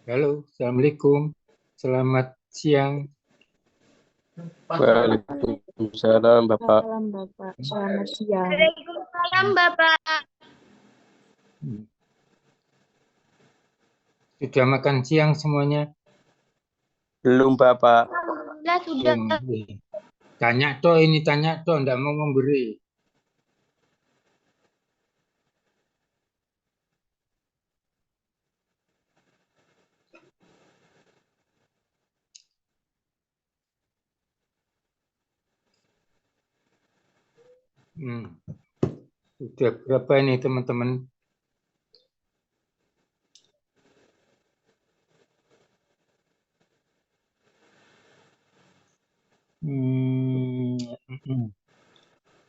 Halo, Assalamualaikum. Selamat siang. Waalaikumsalam, Bapak. Salam Bapak, selamat siang. Waalaikumsalam Bapak. Sudah makan siang semuanya? Belum, Bapak. Alhamdulillah sudah. Belum. Tanya toh ini, tanya toh, enggak mau memberi. Sudah berapa ini teman-teman?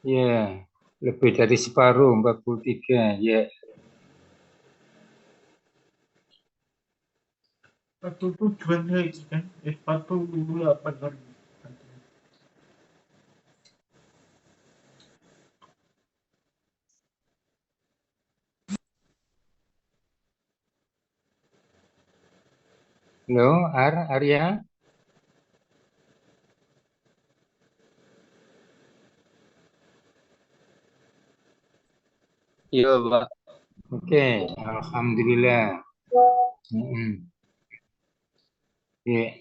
Ya, lebih dari separuh, 43. Ya, 47 lagi kan? 48 lagi. halo, Arya. Iya, Pak. Oke, Alhamdulillah. Ya,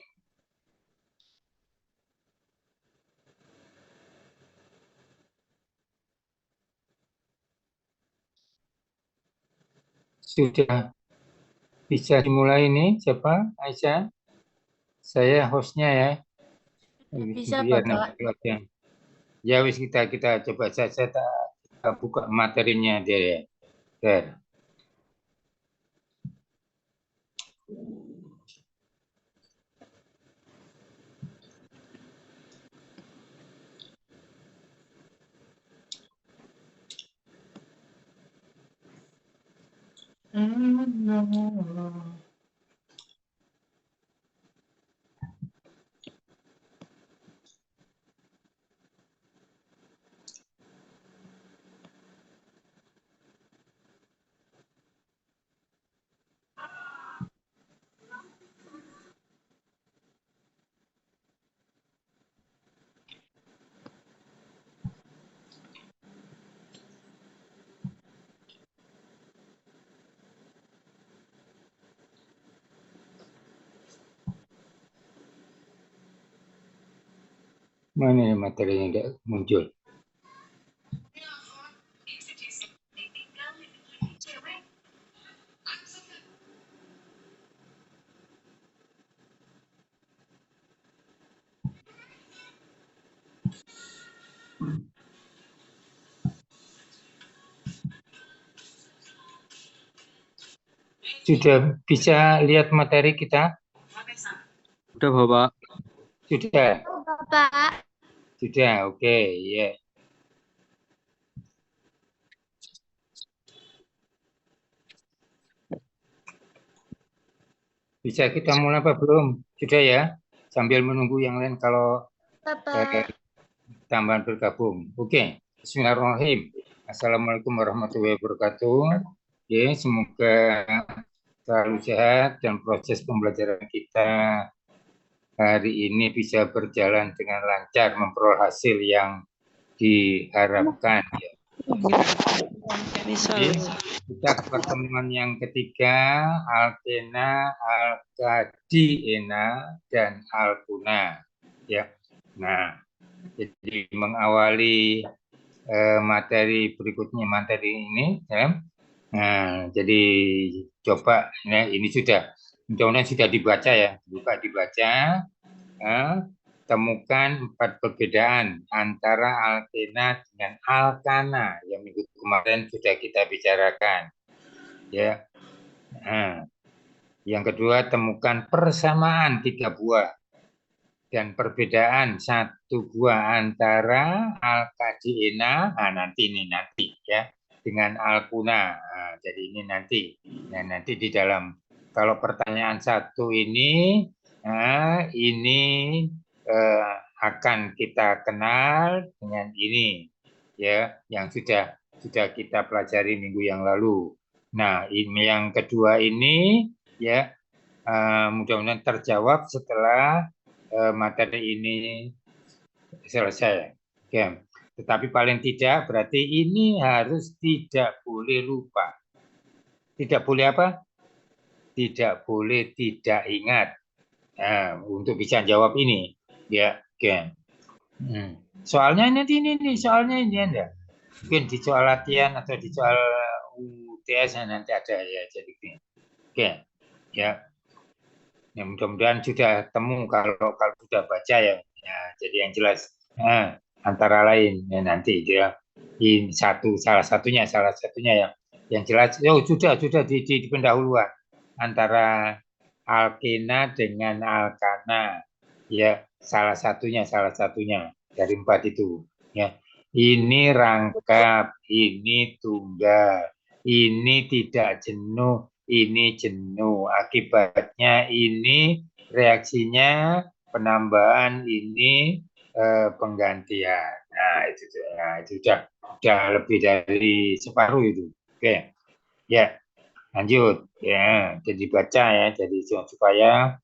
sudah bisa dimulai ini. Siapa? Aisyah? Saya hostnya ya. Bisa, Biar Bapak. nanti ada. Ya wis kita coba saja kita buka materinya dia ya. Der. Mana ya materinya tidak muncul? Sudah bisa lihat materi kita? Udah, Bapak. Sudah, Bapak. sudah. Oke, ya. Bisa kita mulai apa belum? Sudah ya. Sambil menunggu yang lain kalau Bapak. tambahan bergabung. Oke. Bismillahirrahmanirrahim. Assalamualaikum warahmatullahi wabarakatuh. Oke, semoga selalu sehat dan proses pembelajaran kita hari ini bisa berjalan dengan lancar, memperoleh hasil yang diharapkan. Ya. Bisa. Oke, kita ke pertemuan yang ketiga, alkena, alkadiena, dan alkuna. Ya, nah, jadi mengawali materi berikutnya, materi ini, ya. Nah, jadi coba, ya, ini sudah, mudah-mudahan sudah dibaca ya, buka dibaca. Temukan 4 perbedaan antara alkena dengan alkana yang minggu kemarin sudah kita bicarakan. Ya. Nah, yang kedua, temukan persamaan 3 buah dan perbedaan 1 buah antara alkadiena, nanti ya, dengan alkuna. Nah, jadi ini nanti. Nah, nanti di dalam kalau pertanyaan 1 ini, ini akan kita kenal dengan ini, ya, yang sudah kita pelajari minggu yang lalu. Nah, ini yang kedua ini, ya, mudah-mudahan terjawab setelah materi ini selesai. Oke. Tetapi paling tidak berarti ini harus tidak boleh lupa. Tidak boleh apa? Tidak boleh tidak ingat. Nah, untuk bisa jawab ini, ya, oke. Soalnya ini soalnya ini Anda. Mungkin di soal latihan atau di soal UTS nanti ada ya, jadi gini. Oke, ya. Ya, mudah-mudahan sudah temu kalau sudah baca ya. Jadi yang jelas antara lain ya, nanti dia ini salah satunya ya. Yang jelas sudah di pendahuluan antara alkena dengan alkana ya, salah satunya dari 4 itu ya. Ini rangkap, ini tunggal, ini tidak jenuh, ini jenuh. Akibatnya ini reaksinya penambahan, ini penggantian. Nah, itu sudah lebih dari separuh itu. Oke. Ya, lanjut ya. Jadi baca ya, jadi supaya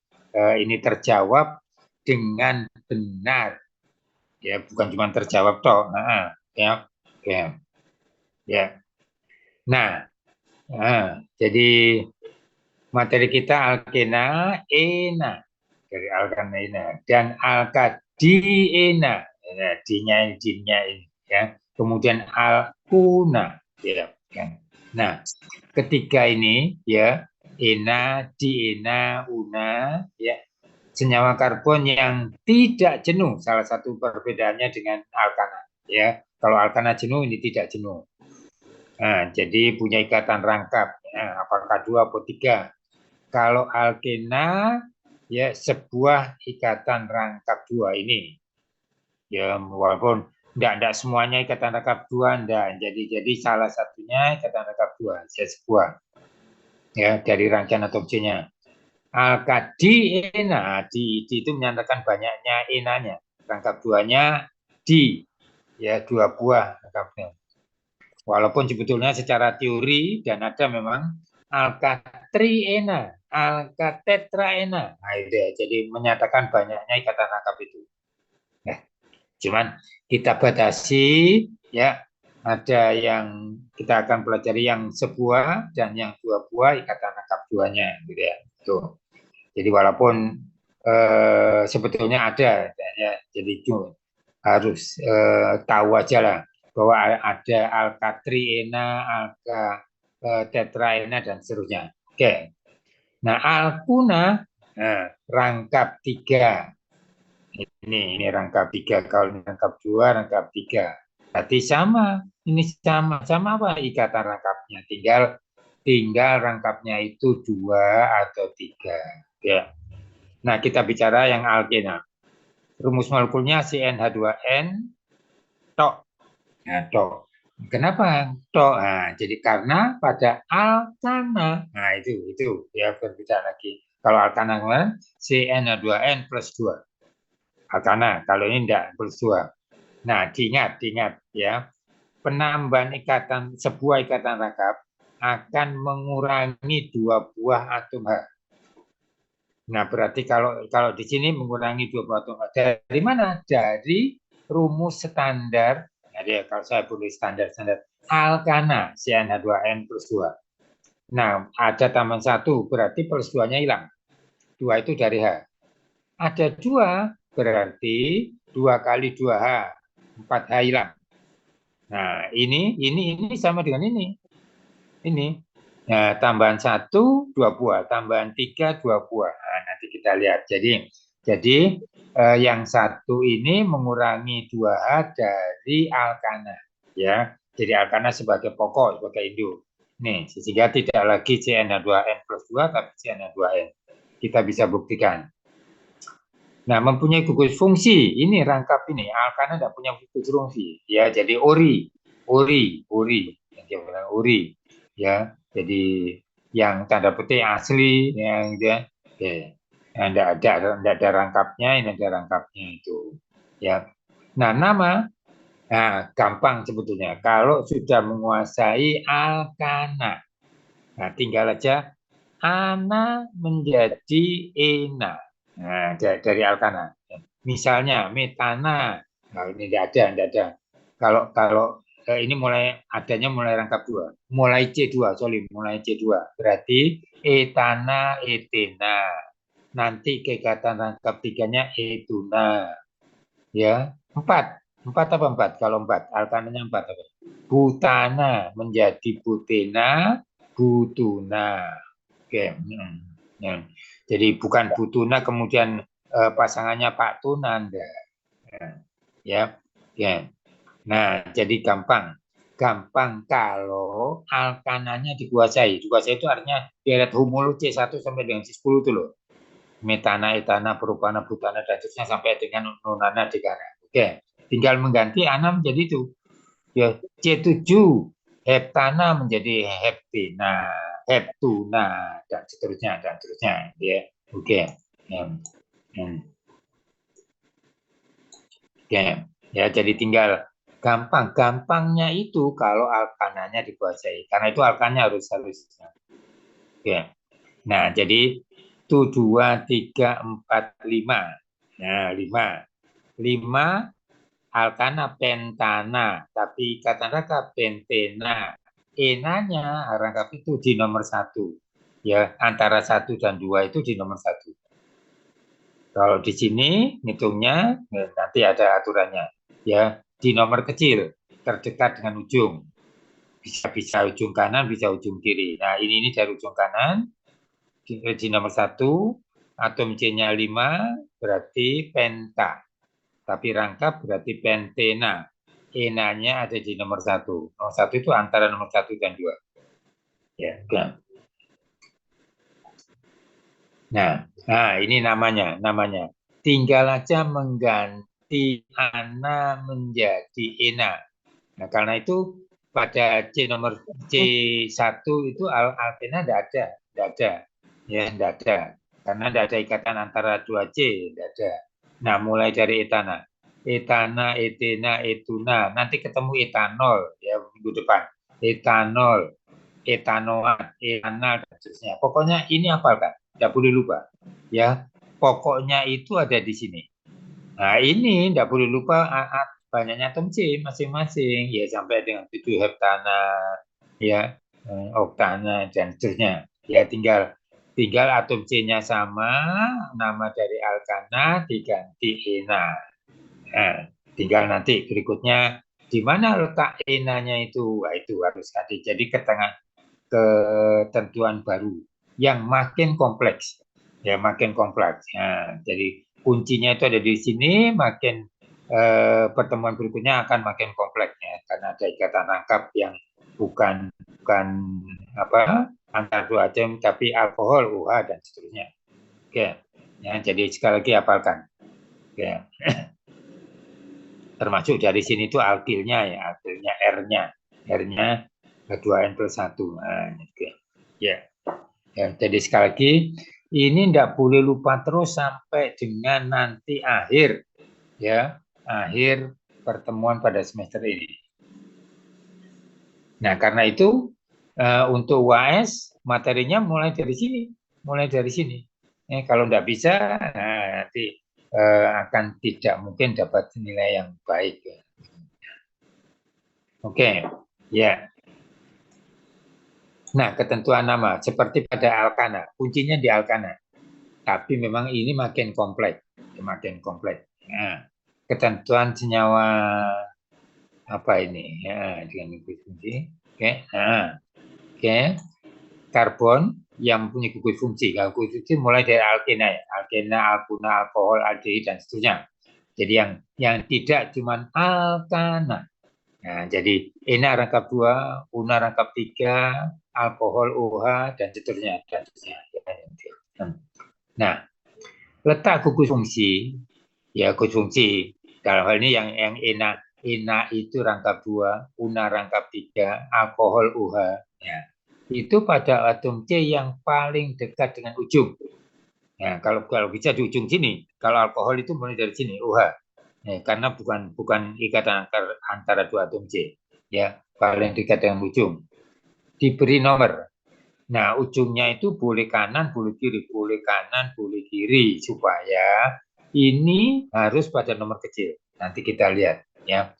ini terjawab dengan benar. Ya, bukan cuma terjawab toh. Ya. Oke. Ya. Nah, jadi materi kita alkena ena dari alkana ena dan alkadiena, D-nya ini ya. Kemudian alkuna ya. Nah, ketiga ini ya, ena, diena, una ya, senyawa karbon yang tidak jenuh. Salah satu perbedaannya dengan alkana ya. Kalau alkana jenuh, ini tidak jenuh. Nah, jadi punya ikatan rangkap ya, apakah 2 atau 3. Kalau alkena ya sebuah ikatan rangkap 2 ini. Ya walaupun enggak semuanya ikatan rangkap 2 enggak. Jadi salah satunya ikatan rangkap 2, sebuah. Ya, dari rangkaian atomnya. Alkadiena, di itu menyatakan banyaknya enanya. Rangkap 2-nya di ya 2 buah rangkapnya. Walaupun sebetulnya secara teori dan ada memang alkatriena, alkatetraena. Nah, itu ya. Jadi menyatakan banyaknya ikatan rangkap itu. Nah, cuman kita batasi ya, ada yang kita akan pelajari yang sebuah dan yang 2 buah ikatan rangkap 2-nya gitu ya. Tuh. Jadi walaupun sebetulnya ada ya, jadi harus tahu aja lah bahwa ada alkatriena, alkatetraena dan seterusnya. Oke. Nah, alkuna rangkap 3. Ini rangkap 3. Kalau ini rangkap 2, rangkap 3. Berarti sama. Ini sama apa ikatan rangkapnya? Tinggal rangkapnya itu 2 atau 3. Ya. Nah, kita bicara yang alkena. Rumus molekulnya CnH2n tok. Nah, tok. Kenapa tok? Nah, jadi karena pada alkana, nah itu ya berbeda lagi. Kalau alkana kemarin CnH2n plus 2. Alkana, kalau ini enggak plus 2. Nah, diingat ya. Penambahan sebuah ikatan rangkap akan mengurangi 2 buah atom H. Nah, berarti kalau di sini mengurangi 2 buah atom H. Dari mana? Dari rumus standar. Jadi kalau saya boleh standar alkana CnH2n plus 2. Nah, ada tambah 1 berarti plus 2-nya hilang. 2 itu dari H. Ada 2 berarti 2 kali 2H, 4H hilang. Nah, ini sama dengan ini. Ini. Nah, tambahan 1 2 buah, tambahan 3 2 buah. Nah, nanti kita lihat. Jadi yang 1 ini mengurangi 2H dari alkana ya. Jadi alkana sebagai pokok, sebagai induk. Nih, sehingga tidak lagi CnH2n plus 2 tapi CnH2n. Kita bisa buktikan. Nah, mempunyai gugus fungsi. Ini rangkap ini. Alkana tidak punya gugus fungsi. Ya, jadi ori. Yang dia bilang ori. Ya, jadi yang tanda petik asli yang dia tidak ada rangkapnya, ini ada rangkapnya itu. Ya. Nah, nama gampang sebetulnya. Kalau sudah menguasai alkana. Nah, tinggal aja ana menjadi ena. Nah, dari alkana. Misalnya metana. Nah, ini tidak ada. Kalau ini adanya mulai rangkap 2. Mulai C2, mulai C2. Berarti etana, etena. Nanti keikatan rangkap 3-nya etuna. Ya, 4. 4 apa 4? Kalau 4, alkananya 4 apa? Butana menjadi butena, butuna. Oke. Ya. Jadi bukan butuna kemudian pasangannya Pak Tuna, enggak. Ya. Nah, jadi gampang kalau alkananya dikuasai. Dikuasai itu artinya deret humul C1 sampai dengan C10 itu loh. Metana, etana, perupana, butana, dan seterusnya sampai dengan nonana, dekana. Oke, tinggal mengganti ana menjadi itu. Ya, C7 heptana menjadi heptina, heptuna, dan seterusnya. Ya, oke. Oke, ya jadi tinggal gampangnya itu kalau alkananya dikuasai. Karena itu alkannya harus. Oke. Nah, jadi 1, 2, 3, 4, 5. Nah, 5 alkana pentana, tapi kata rangkap pentena. Enanya rangkap itu di nomor 1. Ya, antara 1 dan 2 itu di nomor 1. Kalau di sini ngitungnya nanti ada aturannya. Ya, di nomor kecil terdekat dengan ujung. Bisa ujung kanan, bisa ujung kiri. Nah, ini dari ujung kanan. Di nomor 1, atom C-nya 5, berarti penta. Tapi rangkap berarti pentena. Enanya ada di nomor 1. Nomor 1 itu antara nomor 1 dan 2. Ya, nah, ini namanya. Tinggal aja mengganti ana menjadi ena. Nah, karena itu pada nomor C1 itu alkena tidak ada. Ya, tidak ada. Karena tidak ada ikatan antara 2C, tidak ada. Nah, mulai dari etana, etena, etuna, nanti ketemu etanol ya minggu depan. Etanol, etanoat, etanal dan seterusnya. Pokoknya ini apalkan, tidak boleh lupa. Ya, pokoknya itu ada di sini. Nah, ini tidak boleh lupa banyaknya atom C masing-masing ya sampai dengan 7 heptana ya, oktana dan seterusnya. Ya tinggal atom C-nya sama, nama dari alkana diganti ena. Nah, tinggal nanti berikutnya di mana letak enanya itu. Nah, itu harus ada. Jadi ketentuan baru yang makin kompleks. Ya, makin kompleks. Nah, jadi kuncinya itu ada di sini, makin pertemuan berikutnya akan makin kompleks ya, karena ada ikatan rangkap yang bukan antar 2 atom tapi alkohol, OH dan seterusnya. Oke. Ya, jadi sekali lagi hafalkan. Oke. Termasuk dari sini itu alkilnya ya, alkilnya R-nya 2N+1. Nah, oke. Ya. Jadi sekali lagi ini tidak boleh lupa terus sampai dengan nanti akhir pertemuan pada semester ini. Nah, karena itu untuk UAS materinya mulai dari sini. Kalau tidak bisa, nanti akan tidak mungkin dapat nilai yang baik. Oke, ya. Nah, ketentuan nama seperti pada alkana, kuncinya di alkana. Tapi memang ini makin kompleks. Nah, ketentuan senyawa apa ini? Ya, dengan fungsi. Oke. Nah, oke. Karbon yang mempunyai gugus fungsi. Gugus fungsi mulai dari alkena ya. Alkena, alkuna, alkohol, aldehid dan seterusnya. Jadi yang tidak cuma alkana. Nah, jadi ena rangkap 2, una rangkap 3, alkohol, OH dan seterusnya. Nah, letak gugus fungsi, ya gugus fungsi dalam hal ini yang ena itu rangkap 2, una rangkap 3, alkohol, OH. Ya. Itu pada atom C yang paling dekat dengan ujung. Nah, kalau bisa di ujung sini, kalau alkohol itu mulai dari sini, OH. Ya, karena bukan ikatan antara 2 atom C. Ya, paling dekat dengan ujung. Diberi nomor. Nah, ujungnya itu boleh kanan, boleh kiri, boleh kanan, boleh kiri, supaya ini harus pada nomor kecil. Nanti kita lihat ya.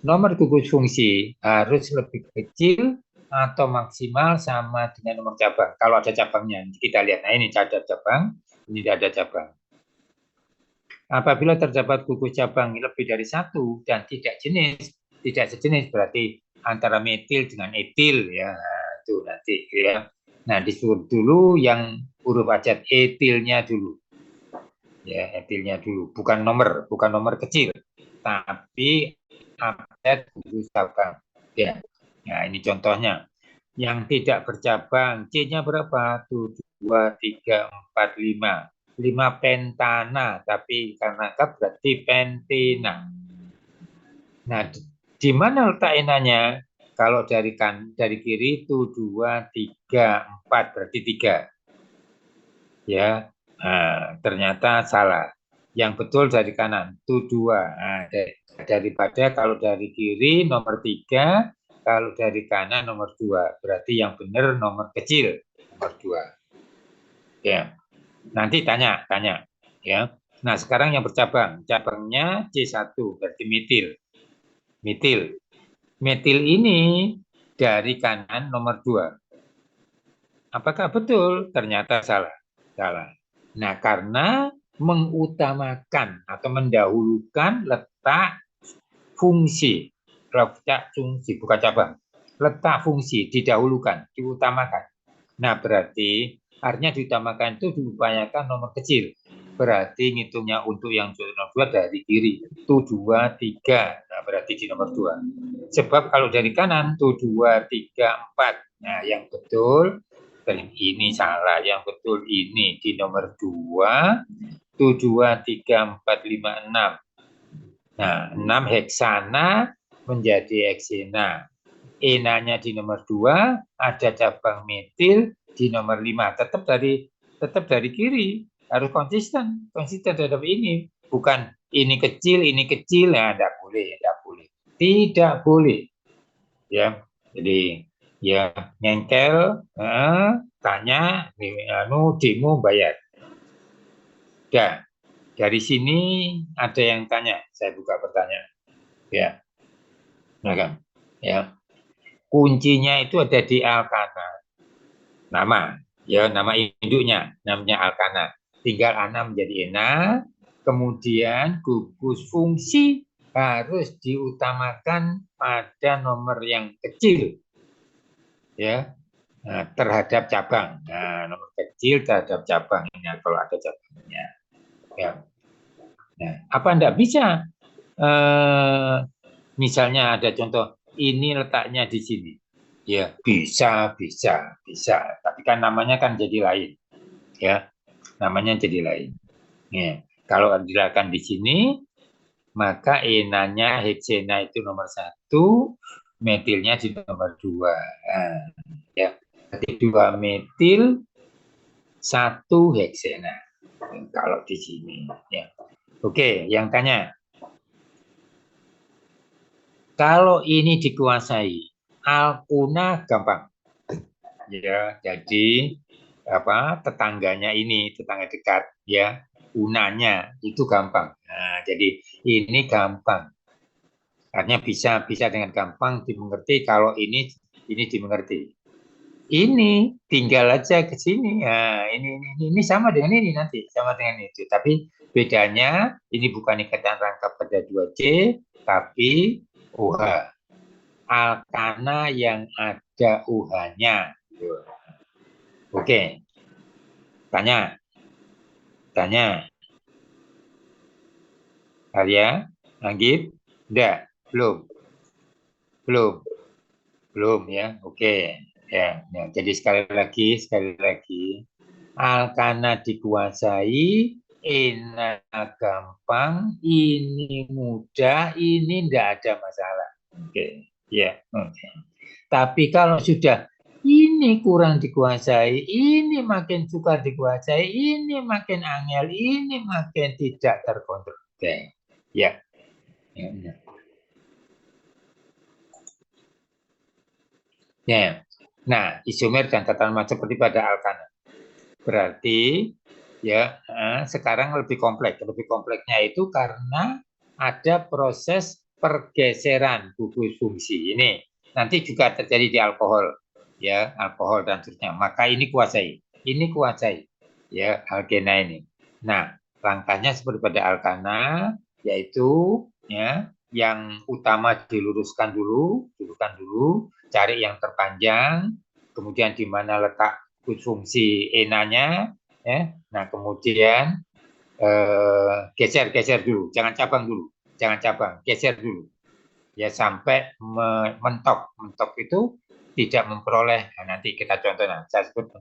Nomor gugus fungsi harus lebih kecil atau maksimal sama dengan nomor cabang. Kalau ada cabangnya, kita lihat. Nah, ini ada cabang, ini tidak ada cabang. Apabila terdapat gugus cabang lebih dari satu dan tidak sejenis, berarti antara metil dengan etil ya. Nah, itu nanti ya. Nah, disuruh dulu yang huruf abjad etilnya dulu. Ya, etilnya dulu, bukan nomor kecil, tapi abjad gugus cabang. Ya. Nah, ini contohnya. Yang tidak bercabang, C-nya berapa? 1, 2, 3, 4, 5. 5 pentana, tapi karena K berarti pentena. Nah, di mana letak enanya? Kalau dari kiri itu 2, 3, 4, berarti 3. Ya, nah, ternyata salah. Yang betul dari kanan itu 2. Nah, daripada kalau dari kiri nomor 3, kalau dari kanan nomor 2. Berarti yang benar nomor kecil, nomor 2. Ya. Nanti tanya ya. Nah, sekarang yang bercabang, cabangnya C1 berarti metil. Metil ini dari kanan nomor 2. Apakah betul? Ternyata salah. Nah, karena mengutamakan atau mendahulukan letak fungsi bukan cabang. Letak fungsi didahulukan, diutamakan. Nah, berarti artinya diutamakan itu diupayakan nomor kecil. Berarti ngitungnya untuk yang nomor 2 dari kiri. Itu 2, 3. Nah, berarti di nomor 2. Sebab kalau dari kanan itu 2, 3, 4. Nah, yang betul ini salah. Yang betul ini di nomor 2. Itu 2, 3, 4, 5, 6. Nah, 6 heksana menjadi heksena. Enanya di nomor 2, ada cabang metil di nomor 5. Tetap dari kiri. Harus konsisten terhadap ini. Bukan ini kecil, nah, tidak boleh. Tidak boleh. Ya, jadi ya ngengkel, tanya, demo, bayar. Ya, dari sini ada yang tanya, saya buka pertanyaan. Ya, nah kan, ya. Kuncinya itu ada di alkana. Nama induknya, namanya alkana. Tinggal ana menjadi ena, kemudian gugus fungsi harus diutamakan pada nomor yang kecil. Ya. Nah, terhadap cabang. Nah, nomor kecil terhadap cabang ini kalau ada cabangnya. Ya. Nah, apa enggak bisa? Misalnya ada contoh, ini letaknya di sini. Ya, bisa. Tapi kan namanya kan jadi lain. Ya, namanya jadi lain. Ya. Kalau dilakukan di sini, maka enanya heksena itu nomor 1, metilnya di nomor 2. Nah, ya. Jadi 2 metil, 1 heksena. Kalau di sini. Ya. Oke, yang tanya. Kalau ini dikuasai, alkuna gampang. Ya, jadi tetangganya ini, tetangga dekat ya, unanya itu gampang. Nah, jadi ini gampang. Artinya bisa dengan gampang dimengerti kalau ini dimengerti. Ini tinggal aja ke sini. Nah, ini sama dengan ini nanti, sama dengan itu. Tapi bedanya ini bukan ikatan rangkap pada 2C, tapi OH. Alkana yang ada UH-nya. Oke. Tanya. Arya, Anggit? Enggak, belum ya. Oke. Ya, jadi sekali lagi. Alkana dikuasai, enak gampang, ini mudah, ini enggak ada masalah. Oke. Ya, oke. Tapi kalau sudah ini kurang dikuasai, ini makin sukar dikuasai, ini makin angel, ini makin tidak terkontrol. Oke. Ya. Ya. Nah, isomer dan tatanan seperti pada alkana. Berarti ya sekarang lebih kompleks. Lebih kompleksnya itu karena ada proses pergeseran gugus fungsi. Ini nanti juga terjadi di alkohol, ya alkohol dan seterusnya. Maka ini kuasai, ya alkena ini. Nah, langkahnya seperti pada alkana, yaitu ya yang utama diluruskan dulu, cari yang terpanjang, kemudian di mana letak fungsi enanya, ya. Nah kemudian geser dulu, jangan cabang, geser dulu, ya sampai mentok itu tidak memperoleh. Nah, nanti kita contoh, saya sebut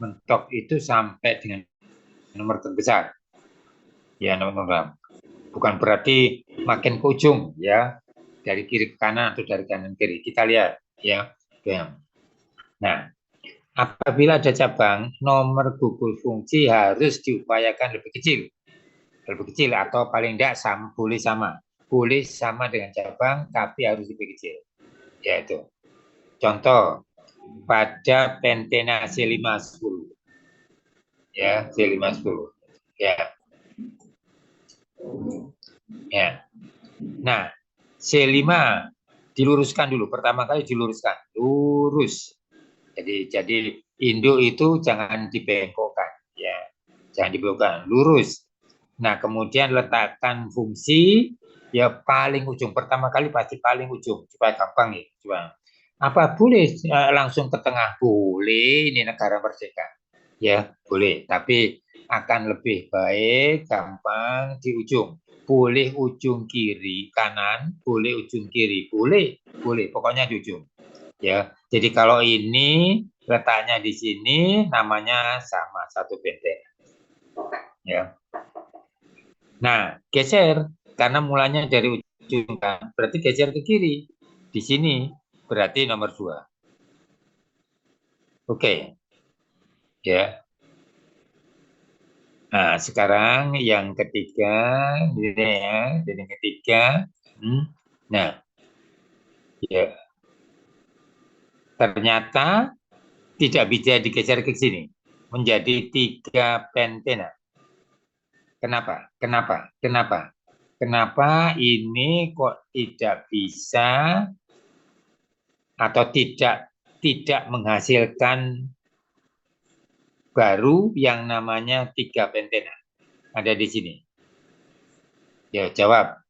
mentok itu sampai dengan nomor terbesar, ya nomor. Bukan berarti makin ke ujung, ya dari kiri ke kanan atau dari kanan ke kiri. Kita lihat, ya. Nah, apabila ada cabang, nomor gugus fungsi harus diupayakan lebih kecil atau paling tidak boleh sama dengan cabang, tapi harus lebih kecil. Yaitu, contoh pada pentena C510, ya C510, ya. Nah, C5 diluruskan dulu, pertama kali lurus. Jadi induk itu jangan dibengkokkan, ya, lurus. Nah, kemudian letakkan fungsi ya paling ujung. Pertama kali pasti paling ujung supaya gampang ya. Apa boleh langsung ke tengah? Boleh, ini negara merdeka, ya boleh. Tapi akan lebih baik gampang di ujung. Boleh ujung kiri kanan, boleh ujung kiri, boleh. Pokoknya di ujung. Ya, jadi kalau ini letaknya di sini, namanya sama satu pentena. Ya. Nah, geser karena mulanya dari ujung kan, berarti geser ke kiri. Di sini berarti nomor 2. Oke. Ya. Nah, sekarang yang ketiga, ini ya, jadi ketiga. Nah, ya. Ternyata tidak bisa digeser ke sini. Menjadi 3 pentena. Kenapa ini kok tidak bisa atau tidak menghasilkan baru yang namanya 3 pentena? Ada di sini. Ya, jawab.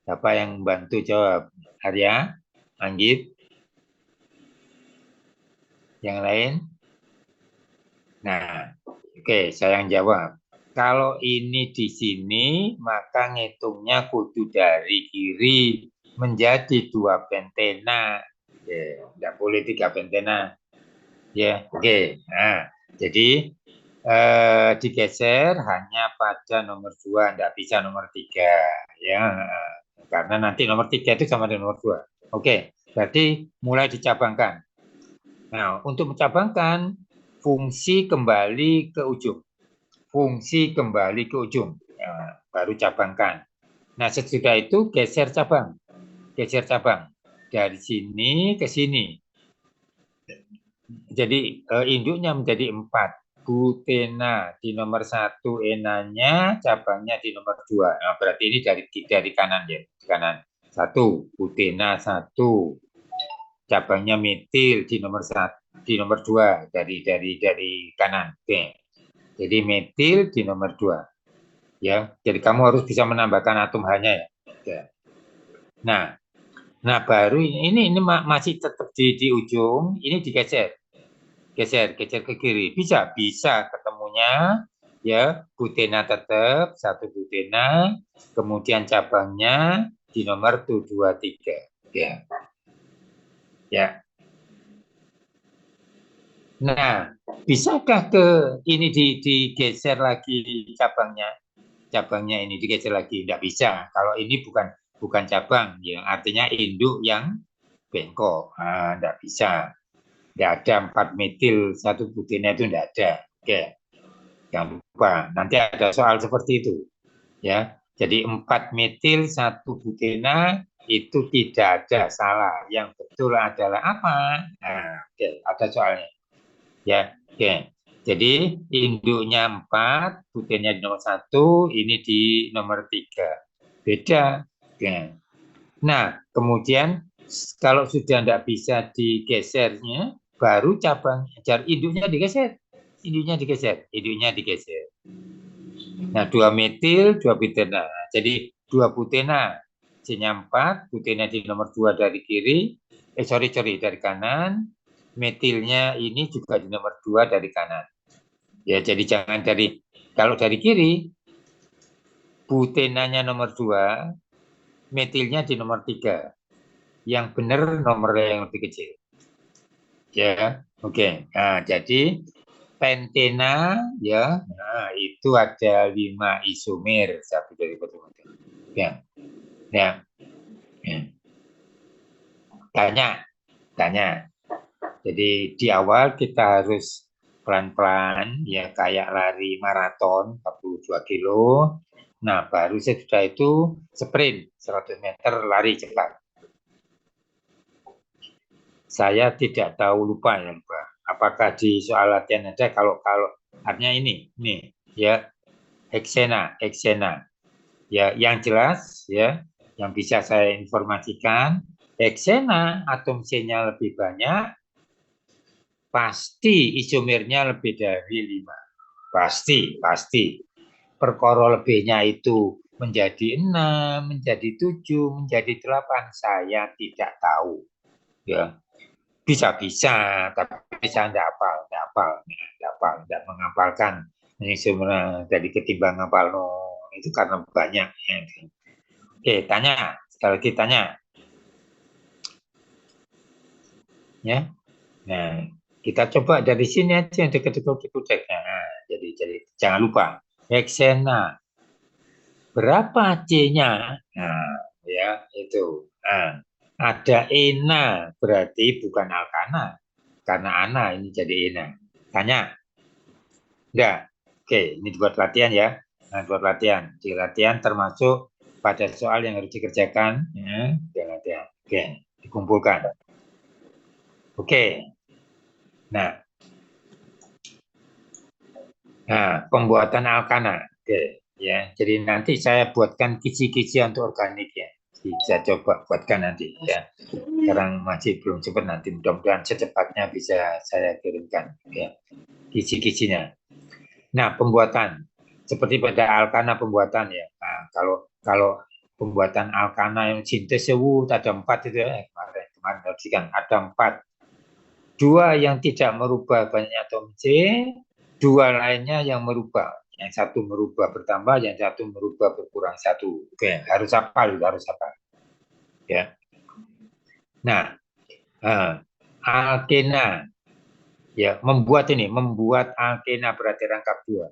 Siapa yang bantu jawab? Arya, Anggit, yang lain? Nah, oke, saya yang jawab. Kalau ini di sini, maka ngitungnya kudu dari kiri menjadi 2 pentena. Ya, tidak boleh 3 pentena. Ya, oke. Nah, jadi digeser hanya pada nomor 2, tidak bisa nomor 3. Ya, karena nanti nomor 3 itu sama dengan nomor 2. Oke, berarti mulai dicabangkan. Nah, untuk mencabangkan, fungsi kembali ke ujung. Ya, baru cabangkan. Nah, sesudah itu geser cabang. Dari sini ke sini. Jadi induknya menjadi 4. Butena di nomor 1, enanya, cabangnya di nomor 2. Nah, berarti ini dari kanan ya. Kanan. 1, butena 1. Cabangnya metil di nomor 1, di nomor 2 dari kanan. Oke. Jadi metil di nomor 2. Ya, jadi kamu harus bisa menambahkan atom H-nya ya. Oke. Nah, baru ini masih tetap di ujung, ini digeser. Geser ke kiri. Bisa ketemunya ya, butena tetap 1 butena, kemudian cabangnya di nomor 2, 3. Ya. Nah, bisakah ke ini digeser lagi cabangnya? Cabangnya ini digeser lagi? Tidak bisa. Kalau ini bukan cabang, ya artinya induk yang bengkok. Tidak bisa. Tidak ada 4 metil 1 butena itu tidak ada. Oke. Jangan lupa. Nanti ada soal seperti itu. Ya. Jadi 4 metil 1 butena itu tidak ada salah. Yang betul adalah apa? Nah, oke, ada soalnya. Ya, oke. Jadi induknya 4, butirnya di nomor 1, ini di nomor 3. Beda. Oke. Nah, kemudian kalau sudah tidak bisa digesernya, baru cabang induknya digeser. Induknya digeser. Nah, 2 metil, 2 butena. Jadi 2 butena, C-nya 4, butena di nomor 2 dari kiri, dari kanan, metilnya ini juga di nomor 2 dari kanan. Ya, jadi jangan kalau dari kiri, butenanya nomor 2, metilnya di nomor 3. Yang benar nomor yang lebih kecil. Ya, oke. Nah, jadi pentena ya, nah, itu ada 5 isomer satu dari betul-betul. Ya. Ya. Ya. Tanya. Jadi di awal kita harus pelan-pelan ya kayak lari maraton 42 kilo. Nah, baru sesudah itu sprint 100 meter lari cepat. Saya tidak tahu, lupa. Apakah di soal latihan ada kalau artinya ini ya heksena. Ya, yang jelas ya, yang bisa saya informasikan, heksena atom C-nya lebih banyak, pasti isomernya lebih dari 5. Pasti. Perkara lebihnya itu menjadi 6, menjadi 7, menjadi 8, saya tidak tahu. Ya. Bisa, tapi saya tidak menghafalkan. Ini sebenarnya dari ketimbang ngapal itu karena banyak. Oke, tanya. Sekali lagi tanya. Ya. Nah, kita coba dari sini aja yang dekat-dekat. Nah, jadi jangan lupa. Heksena. Berapa C-nya? Nah, ya itu. Nah, ada ena, berarti bukan alkana. Karena ana ini jadi ena. Tanya. Enggak. Oke, ini buat latihan ya. Nah, buat latihan. Di latihan termasuk pada soal yang harus dikerjakan. Ya, di latihan. Oke, dikumpulkan. Oke. Nah, pembuatan alkana. Oke, ya. Jadi nanti saya buatkan kisi-kisi untuk organik ya. Bisa coba buatkan nanti ya. Sekarang masih belum cepat, nanti mudah-mudahan secepatnya bisa saya kirimkan ya. Kisi-kisinya. Nah, pembuatan seperti pada alkana pembuatan ya. Nah, kalau pembuatan alkana yang sintes ada 4 itu ya. Kemarin kan ada 4. 2 yang tidak merubah banyak atom C, 2 lainnya yang merubah. Yang satu merubah bertambah, yang satu merubah berkurang 1. Oke, harus hafal. Ya. Nah, alkena ya, membuat alkena berarti rangkap 2.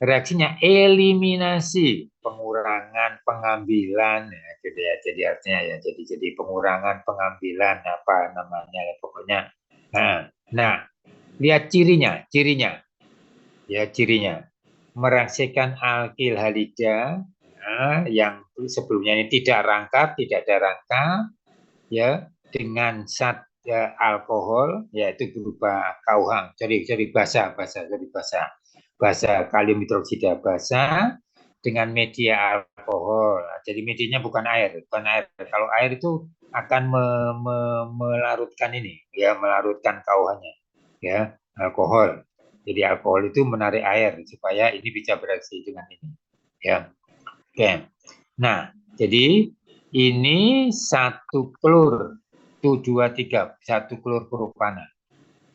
Reaksinya eliminasi, pengurangan pengambilan ya, gitu ya. Jadi artinya ya, jadi pengurangan pengambilan apa namanya ya, pokoknya. Nah, lihat cirinya. Ya, cirinya. Mereaksikan alkil halida yang sebelumnya ini tidak ada rangkap ya, dengan zat alkohol, yaitu berupa KUH. Jadi basa kalium hidroksida basa dengan media alkohol. Jadi medianya bukan air. Kalau air itu akan melarutkan ini, ya, melarutkan KUH-nya, ya, alkohol. Jadi alkohol itu menarik air supaya ini bisa bereaksi dengan ini, ya. Oke. Nah, jadi ini 1 klor 2,3, 1 klor propana.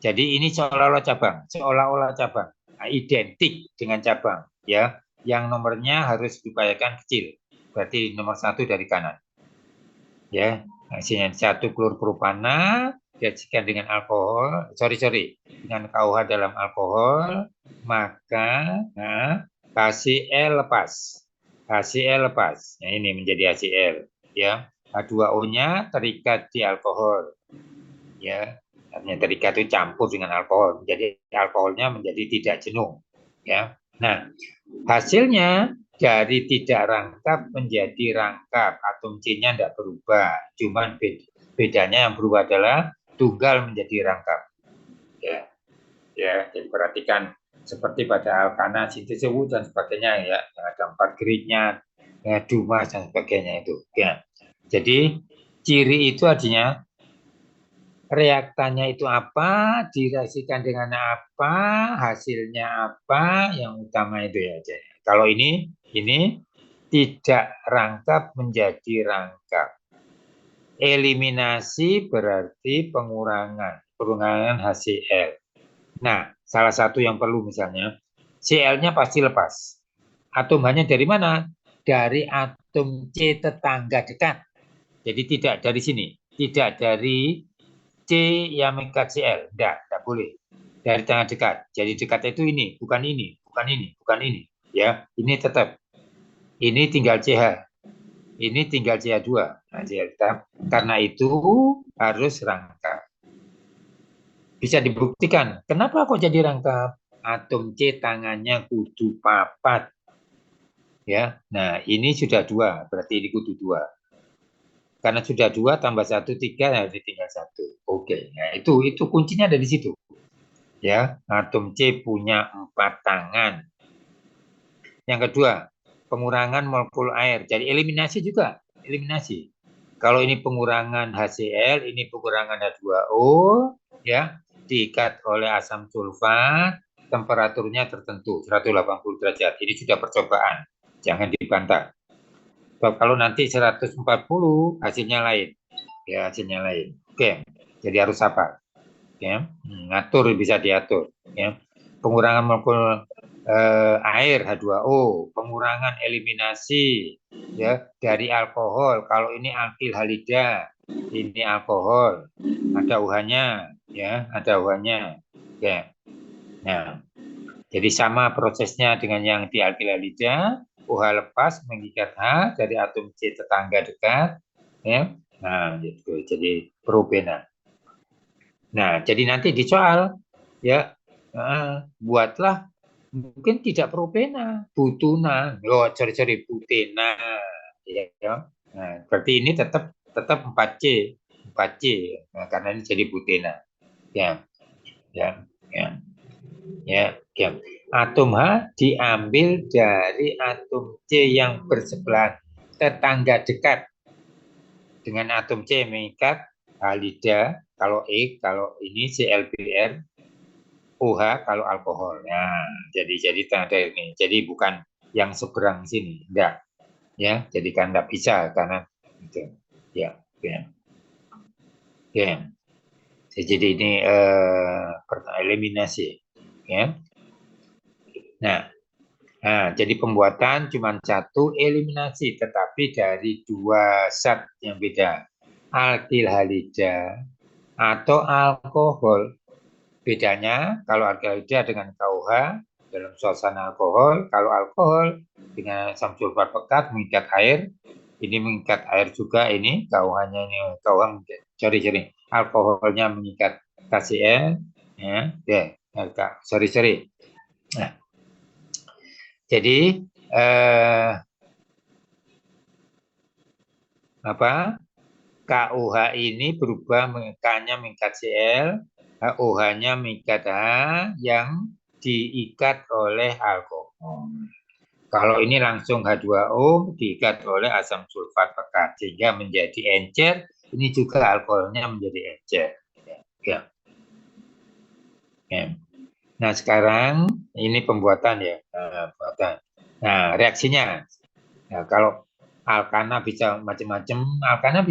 Jadi ini seolah-olah cabang. Nah, identik dengan cabang, ya. Yang nomornya harus diupayakan kecil. Berarti nomor 1 dari kanan. Ya, hasilnya 1 klor propana direaksikan dengan alkohol, dengan KUH dalam alkohol, maka HCl lepas. Nah, ini menjadi HCl, ya. H2O-nya terikat di alkohol, ya. Artinya terikat itu campur dengan alkohol, jadi alkoholnya menjadi tidak jenuh, ya. Nah, hasilnya dari tidak rangkap menjadi rangkap. Atom C-nya tidak berubah. Cuman bedanya yang berubah adalah tunggal menjadi rangkap. Ya, ya. Jadi perhatikan seperti pada alkana, sintesis dan sebagainya ya. Yang ada 4 grade-nya, ya, dumas dan sebagainya itu. Ya. Jadi ciri itu artinya reaktannya itu apa, direaksikan dengan apa, hasilnya apa, yang utama itu ya. Kalau ini tidak rangkap menjadi rangkap. Eliminasi berarti pengurangan HCl. Nah, salah satu yang perlu misalnya, Cl-nya pasti lepas. Atom H-nya dari mana? Dari atom C tetangga dekat. Jadi tidak dari sini, tidak dari C yang mengikat Cl, tidak boleh. Dari tengah dekat. Jadi dekat itu ini, bukan ini, bukan ini, bukan ini. Ya, ini tetap. Ini tinggal CH. Ini tinggal CH2. Nah, karena itu harus rangkap. Bisa dibuktikan. Kenapa kok jadi rangkap? Atom C tangannya kudu papat. Ya, nah ini sudah 2, berarti ini kudu 2. Karena sudah 2 tambah 1 3, nah tinggal 1. Oke, nah itu kuncinya ada di situ. Ya, atom C punya 4 tangan. Yang kedua, pengurangan molekul air. Jadi eliminasi juga, eliminasi. Kalau ini pengurangan HCl, ini pengurangan H2O, ya, diikat oleh asam sulfat, temperaturnya tertentu 180 derajat. Ini sudah percobaan, jangan dibantah. Kalau nanti 140 hasilnya lain, ya hasilnya lain. Oke, jadi harus sabar. Ya, ngatur bisa diatur. Ya, pengurangan molekul air H2O, pengurangan eliminasi ya dari alkohol. Kalau ini alkil halida, ini alkohol, ada UH-nya, ya ada UH-nya. Oke, nah jadi sama prosesnya dengan yang di alkil halida. OH lepas mengikat H dari atom C tetangga dekat, ya. Nah, gitu. Jadi propena. Nah, jadi nanti di soal, ya, buatlah mungkin tidak propena, butuna, sorry, butena, ya. Nah, berarti ini tetap 4C, nah, karena ini jadi butena, ya, ya, ya, ya. Atom H diambil dari atom C yang bersebelahan tetangga dekat dengan atom C mengikat halida, kalau E, kalau ini ClBr, OH kalau alkohol. Nah, jadi tanda ini. Jadi bukan yang seberang sini, enggak. Ya, jadi kan enggak bisa karena itu. Ya, ya. Ya. Jadi ini eliminasi, ya. Nah, jadi pembuatan cuma 1, eliminasi tetapi dari 2 zat yang beda. Alkil halida atau alkohol. Bedanya kalau alkil halida dengan KOH dalam suasana alkohol, kalau alkohol dengan asam sulfat pekat mengikat air, ini mengikat air juga, ini KOH-nya ini KOH, sorry, alkoholnya mengikat KCl, ya, sorry. Nah, jadi KOH ini berubah, K-nya mengikat Cl, OH-nya mengikat H yang diikat oleh alkohol. Kalau ini langsung H2O diikat oleh asam sulfat pekat sehingga menjadi encer. Ini juga alkoholnya menjadi encer. Ya. Nah sekarang ini pembuatan ya, pembuatan. Nah reaksinya, nah, kalau alkana bisa macam-macam, alkana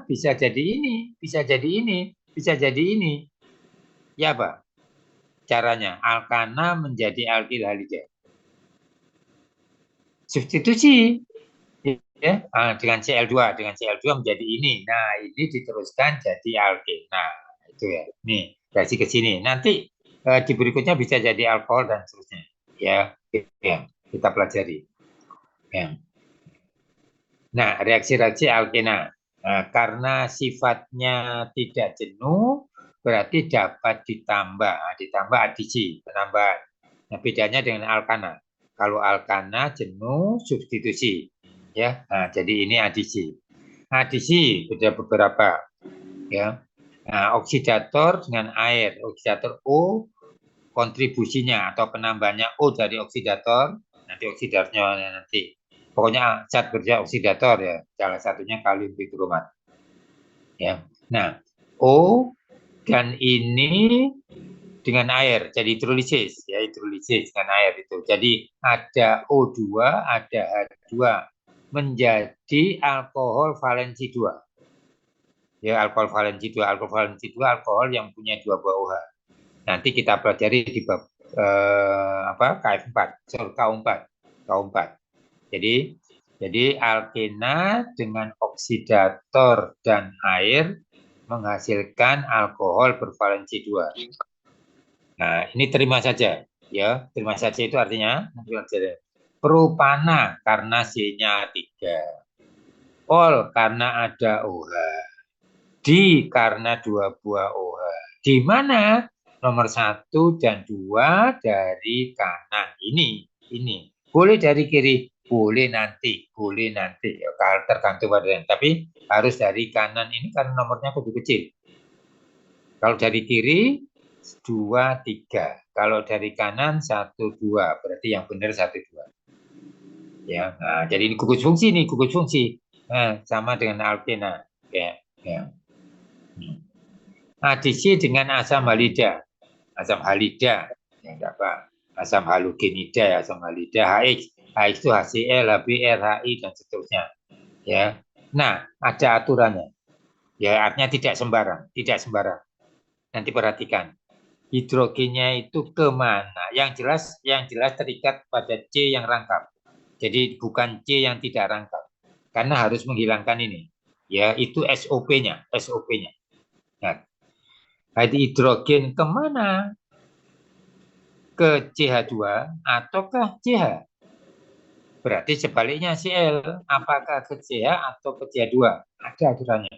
bisa jadi ini, bisa jadi ini, bisa jadi ini. Ya Pak, caranya alkana menjadi alkil halida. Substitusi ya, dengan Cl2 menjadi ini. Nah, ini diteruskan jadi alkil. Nah, itu ya. Nih, reaksi ke sini. Nanti di berikutnya bisa jadi alkohol dan seterusnya. Ya, kita pelajari. Ya. Nah, reaksi-reaksi alkena. Nah, karena sifatnya tidak jenuh, berarti dapat ditambah. Ditambah adisi, penambahan. Nah, bedanya dengan alkana. Kalau alkana, jenuh, substitusi. Ya, nah, jadi ini adisi. Adisi ada beberapa. Ya, nah, oksidator dengan air, oksidator O, kontribusinya atau penambahannya O dari oksidator, nanti oksidatornya nanti. Pokoknya zat bekerja oksidator ya, salah satunya kalium bikromat. Ya, nah O dan ini dengan air, jadi hidrolisis, ya hidrolisis dengan air itu. Jadi ada O2, ada H2 menjadi alkohol valensi 2. Ya, alkohol valensi 2, alkohol yang punya 2 buah OH. Nanti kita pelajari di bab KF4, K4. Jadi alkena dengan oksidator dan air menghasilkan alkohol bervalensi 2. Nah, ini terima saja, ya. Terima saja itu artinya propana karena C-nya 3. Ol karena ada OH. Di karena 2 buah OH. Di mana? Nomor 1 dan 2 dari kanan. Ini. Boleh dari kiri, boleh nanti. Ya, tergantung pada. Tapi harus dari kanan ini karena nomornya kudu kecil. Kalau dari kiri 2, 3. Kalau dari kanan 1, 2. Berarti yang benar 1, 2. Ya, nah, jadi ini gugus fungsi nih, Nah, sama dengan alkena. Ya. Adisi dengan asam halida. Asam halida. Ya, apa? Asam halogenida, asam halida, HX. HX itu HCl, HBr, HI, dan seterusnya. Ya. Nah, ada aturannya. Ya, artinya tidak sembarang. Nanti perhatikan. Hidrogennya itu kemana? Yang jelas terikat pada C yang rangkap. Jadi bukan C yang tidak rangkap. Karena harus menghilangkan ini. Ya, itu SOP-nya. Nah, hidrogen kemana? Ke CH2 ataukah CH? Berarti sebaliknya Cl. Apakah ke CH atau ke CH2? Ada aturannya.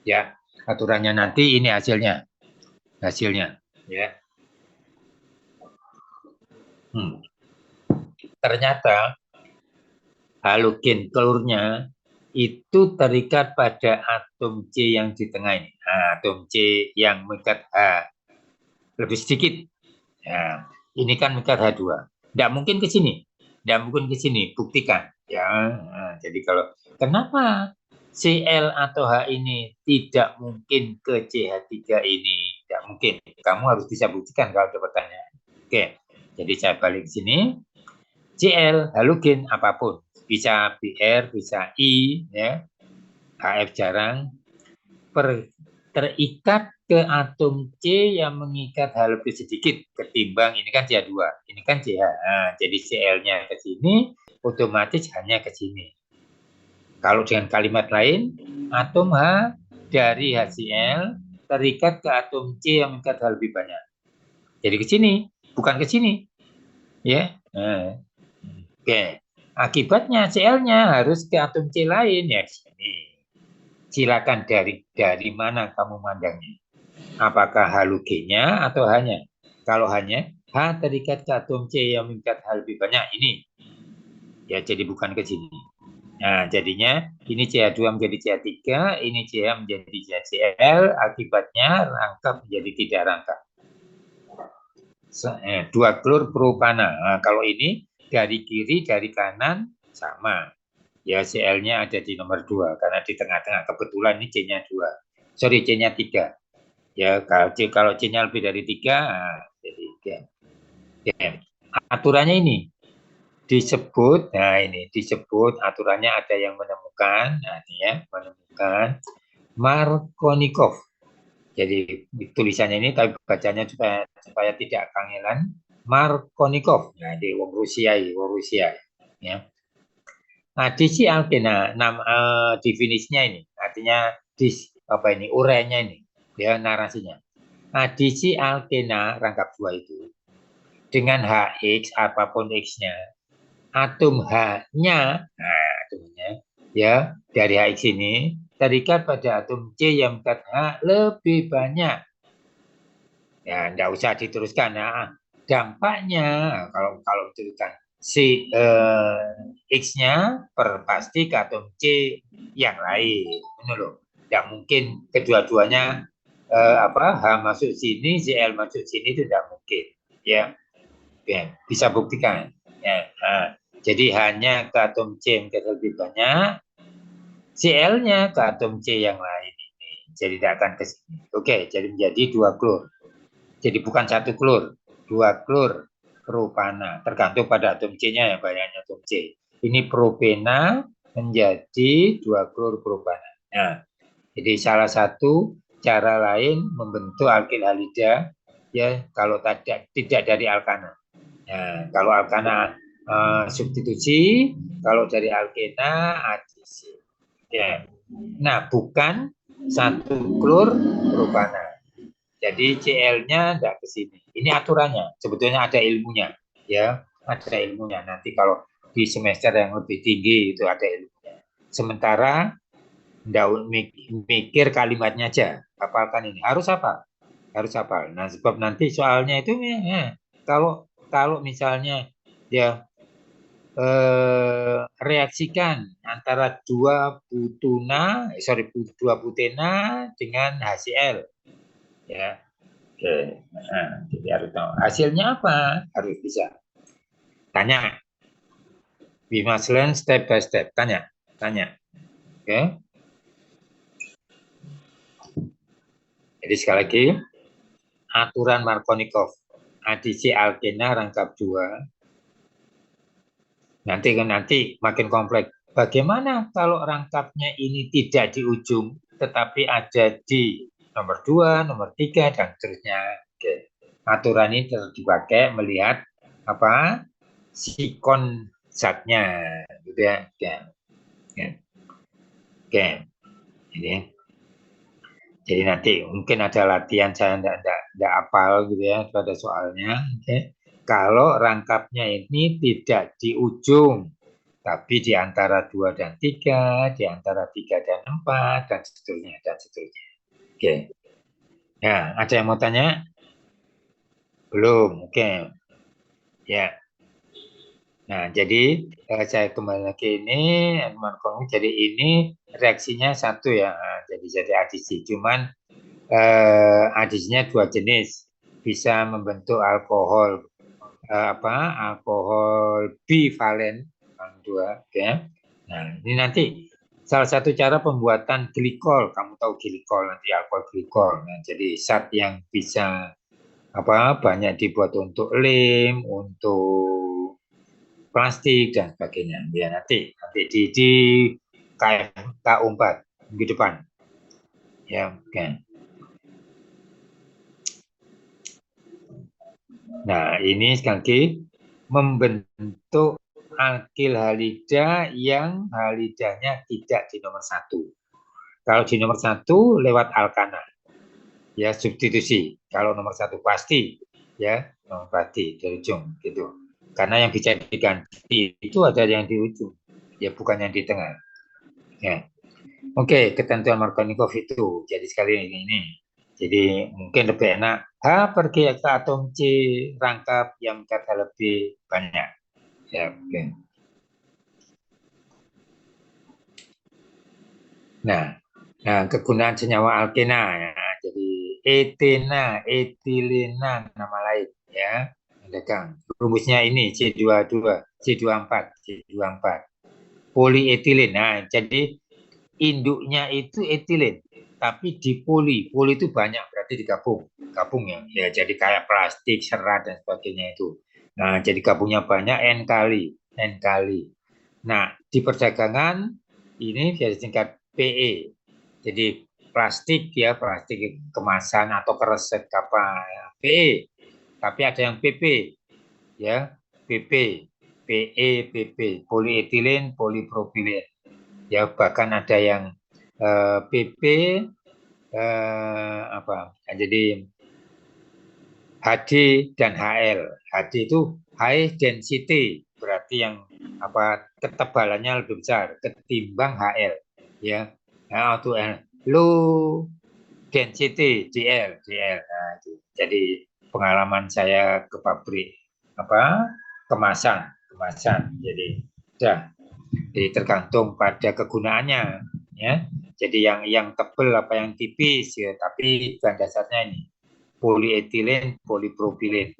Ya, aturannya nanti ini hasilnya. Ya. Ternyata halogen telurnya itu terikat pada atom C yang di tengah ini. Nah, atom C yang mengikat H lebih sedikit. Nah, ini kan mengikat H2. Tidak mungkin ke sini. Buktikan. Ya. Nah, jadi kalau kenapa Cl atau H ini tidak mungkin ke CH3 ini? Tidak mungkin. Kamu harus bisa buktikan kalau ada pertanyaan. Oke. Jadi saya balik sini. Cl, halogen apapun. Bisa Br, bisa I, ya. HF jarang. Terikat ke atom C yang mengikat H lebih sedikit ketimbang ini kan CH2. Ini kan CH. Nah, jadi Cl-nya ke sini, otomatis hanya ke sini. Kalau dengan kalimat lain, atom H dari HCl terikat ke atom C yang mengikat H lebih banyak. Jadi ke sini, bukan ke sini. Ya. Nah. Oke. Akibatnya Cl-nya harus ke atom C lain ya sini. Silakan dari mana kamu mandangnya. Apakah halogennya atau hanya? Kalau hanya H terikat ke atom C yang mengikat H lebih banyak ini. Ya jadi bukan ke sini. Nah, jadinya ini CH2 menjadi CH3, ini CH menjadi CHCl, akibatnya rangkap menjadi tidak rangkap. 2 klor propana. Nah, kalau ini dari kiri, dari kanan sama. Ya, Cl-nya ada di nomor 2 karena di tengah-tengah kebetulan ini C-nya 2. Sorry, C-nya 3. Ya, kalau C-nya lebih dari 3, nah, jadi ya. Aturannya ini disebut, aturannya ada yang menemukan, menemukan Markovnikov. Jadi tulisannya ini tapi bacanya supaya tidak kangelan. Markovnikov. Nah, di Rusia. Ya. Adisi alkena, definisinya ini, artinya urainya ini, ya narasinya. Adisi alkena rangkap 2 itu dengan HX apapun X-nya, atom H-nya, ya dari HX ini terikat pada atom C yang mengikat H lebih banyak. Ya, enggak usah diteruskan. Nah, dampaknya kalau dituliskan X-nya per pasti ke atom C yang lain. Ini loh. Tidak mungkin kedua-duanya H masuk sini, Cl masuk sini, itu tidak mungkin. Ya, bisa buktikan. Ya. Nah, jadi hanya ke atom C yang lebih banyak, Cl-nya ke atom C yang lain ini. Jadi tidak akan ke sini. Oke, jadi menjadi 2 klor. Jadi bukan 1 klor, 2 klor propana. Tergantung pada atom C-nya ya, banyaknya atom C. Ini propena menjadi 2 klor propana. Nah, jadi salah satu cara lain membentuk alkil halida ya kalau tidak dari alkana. Nah, kalau alkana substitusi, kalau dari alkena adisi. Ya. Nah, bukan 1 klor propana. Jadi Cl-nya tidak ke sini. Ini aturannya. Sebetulnya ada ilmunya, ya, ada ilmunya. Nanti kalau di semester yang lebih tinggi itu ada ilmunya. Sementara tidak mikir kalimatnya aja. Hafalkan ini. Harus hafal. Harus hafal. Nah, sebab nanti soalnya itu kalau misalnya ya reaksikan antara dua butena dengan HCl, ya. Oke, nah, jadi harus tahu hasilnya apa, harus bisa tanya. We must learn step by step. Tanya. Oke. Jadi sekali lagi, aturan Markovnikov, adisi alkena rangkap 2. Nanti makin kompleks. Bagaimana kalau rangkapnya ini tidak di ujung, tetapi ada di nomor 2, nomor 3, dan seterusnya. Oke. Aturan ini dipakai melihat apa sikon zatnya, gitu ya. Oke. Jadi nanti mungkin ada latihan saya tidak apal gitu ya pada soalnya. Oke. Kalau rangkapnya ini tidak di ujung, tapi di antara 2 dan 3, di antara 3 dan 4, dan seterusnya. Oke. Ya, ada yang mau tanya? Belum, oke. Ya. Nah, jadi saya kembali lagi ini, jadi ini reaksinya satu ya, jadi adisi. Cuman adisinya 2 jenis, bisa membentuk alkohol alkohol bivalen 2, ya. Nah, ini nanti salah satu cara pembuatan glikol. Kamu tahu glikol, nanti alkohol glikol. Nah, jadi zat yang bisa banyak dibuat untuk lem, untuk plastik dan sebagainya. Ya, nanti di KU4 minggu depan. Ya, oke. Nah, ini sekali lagi membentuk alkil halida yang halidanya tidak di nomor 1. Kalau di nomor 1 lewat alkana, ya substitusi. Kalau nomor 1 pasti, ya nomor pasti dari ujung gitu. Karena yang bisa diganti itu ada yang di ujung, ya bukan yang di tengah. Ya. Oke, ketentuan Markovnikov itu. Jadi sekali ini. Jadi mungkin lebih enak H pergi ke atom C rangkap yang kata lebih banyak. Ya, oke. Nah, kegunaan senyawa alkena ya. Jadi etena, etilena nama lain ya. Rumusnya ini C22, C24. Polietilen. Nah, jadi induknya itu etilen, tapi di poli itu banyak, berarti digabung ya. Ya, jadi kayak plastik, serat dan sebagainya itu. Nah, jadi gabungnya banyak N kali. Nah, di perdagangan ini bisa disingkat PE. Jadi plastik ya, plastik kemasan atau kresek ya, PE. Tapi ada yang PP ya, PP, PE, PP, polietilen, polipropilen. Ya, bahkan ada yang PP jadi HD dan HL. HD itu high density, berarti yang ketebalannya lebih besar ketimbang HL ya. Nah, untuk low density DL. Nah, itu. Jadi pengalaman saya ke pabrik kemasan. Jadi tergantung pada kegunaannya, ya. Jadi yang tebal apa yang tipis, ya. Tapi bahan dasarnya ini polietilen, polipropilen,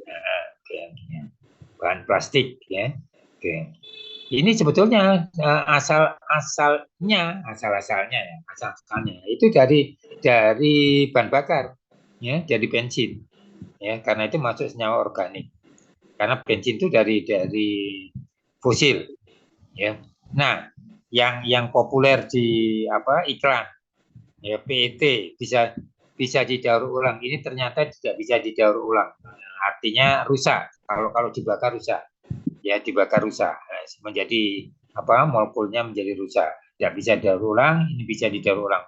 bahan plastik, ya. Oke. Ini sebetulnya asalnya itu dari bahan bakar, ya, dari bensin, ya, karena itu masuk senyawa organik. Karena bensin itu dari fosil, ya. Nah, yang populer di iklan, ya, PET bisa didaur ulang. Ini ternyata tidak bisa didaur ulang. Artinya rusak. Kalau dibakar rusak, ya, dibakar rusak, menjadi molekulnya menjadi rusak. Tidak bisa didaur ulang. Ini bisa didaur ulang.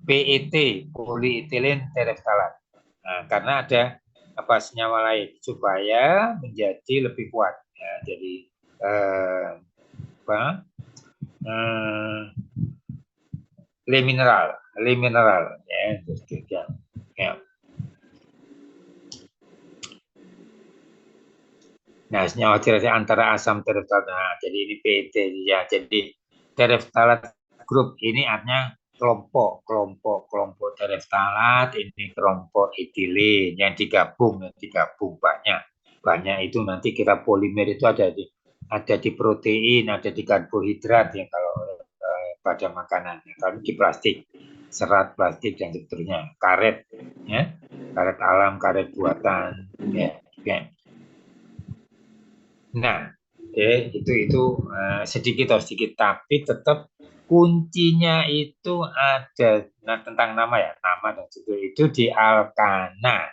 PET, polietilen tereftalat. Nah, karena ada senyawa lain supaya menjadi lebih kuat, ya. Jadi le mineral, ya. Ya. Nah, senyawa antara asam tereftalat. Nah, jadi ini PET, ya. Jadi tereftalat grup ini artinya kelompok tereftalat, ini kelompok etilen yang digabung banyak itu nanti kita polimer itu ada di protein, ada di karbohidrat, ya, kalau pada makanan, ya. Kalau di plastik, serat plastik dan seterusnya, karet, ya, karet alam, karet buatan, ya. Nah, itu sedikit tapi tetap kuncinya itu ada. Nah, tentang nama dan itu di alkana.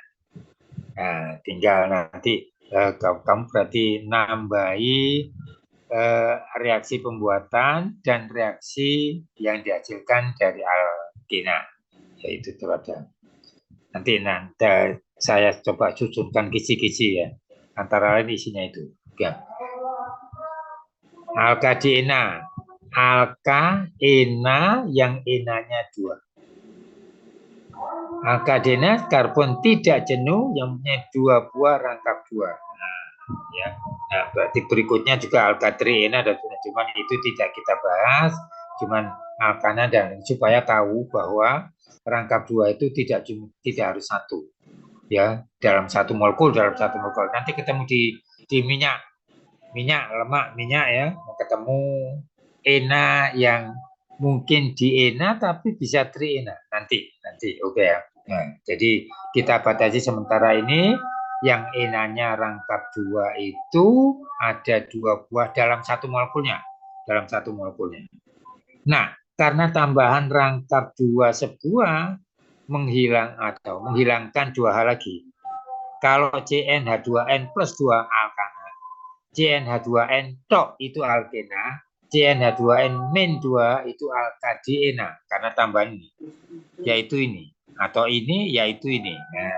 Nah, tinggal nanti kamu berarti nambahi reaksi pembuatan dan reaksi yang dihasilkan dari alkena, yaitu itu ada. Nanti saya coba susunkan kisi-kisi, ya, antara lain isinya itu. Ya. Alkadena, yang enanya 2. Alkadena karbon tidak jenuh yang punya 2 buah rangkap 2. Ya. Nah, berarti berikutnya juga alkatriena dan cuman itu tidak kita bahas, cuman alkana, dan supaya tahu bahwa rangkap 2 itu tidak harus 1, ya, dalam satu molekul. Nanti ketemu di minyak, lemak, ya, ketemu ena yang mungkin di ena tapi bisa triena nanti, oke, ya. Nah, jadi kita batasi sementara ini yang enanya rangkap 2 itu ada 2 buah dalam satu molekulnya, Nah, karena tambahan rangkap 2 sebuah menghilangkan 2 hal lagi. Kalau CnH2n plus 2 alkana, CnH2n tok itu alkena, CnH2n min 2 itu alkadena, karena tambahan ini, yaitu ini, atau ini, yaitu ini. Nah,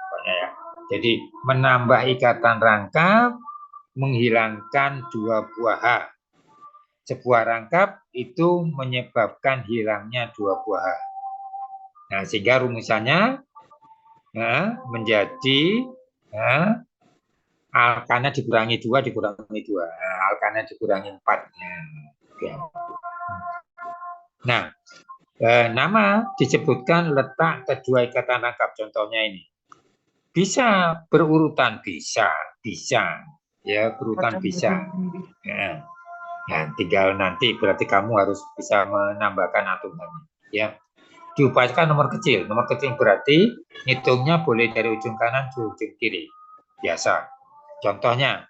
pokoknya, ya. Jadi menambah ikatan rangkap, menghilangkan 2 buah H. Sebuah rangkap itu menyebabkan hilangnya 2 buah H. Nah, sehingga rumusannya menjadi alkana dikurangi 2. Nah, alkana dikurangi 4. Nah, nama disebutkan letak kedua ikatan rangkap. Contohnya ini. Bisa berurutan, bisa, ya, berurutan bisa. Ya. Nah, tinggal nanti berarti kamu harus bisa menambahkan atomannya, ya. Diupayakan nomor kecil berarti hitungnya boleh dari ujung kanan ke ujung kiri, biasa. Contohnya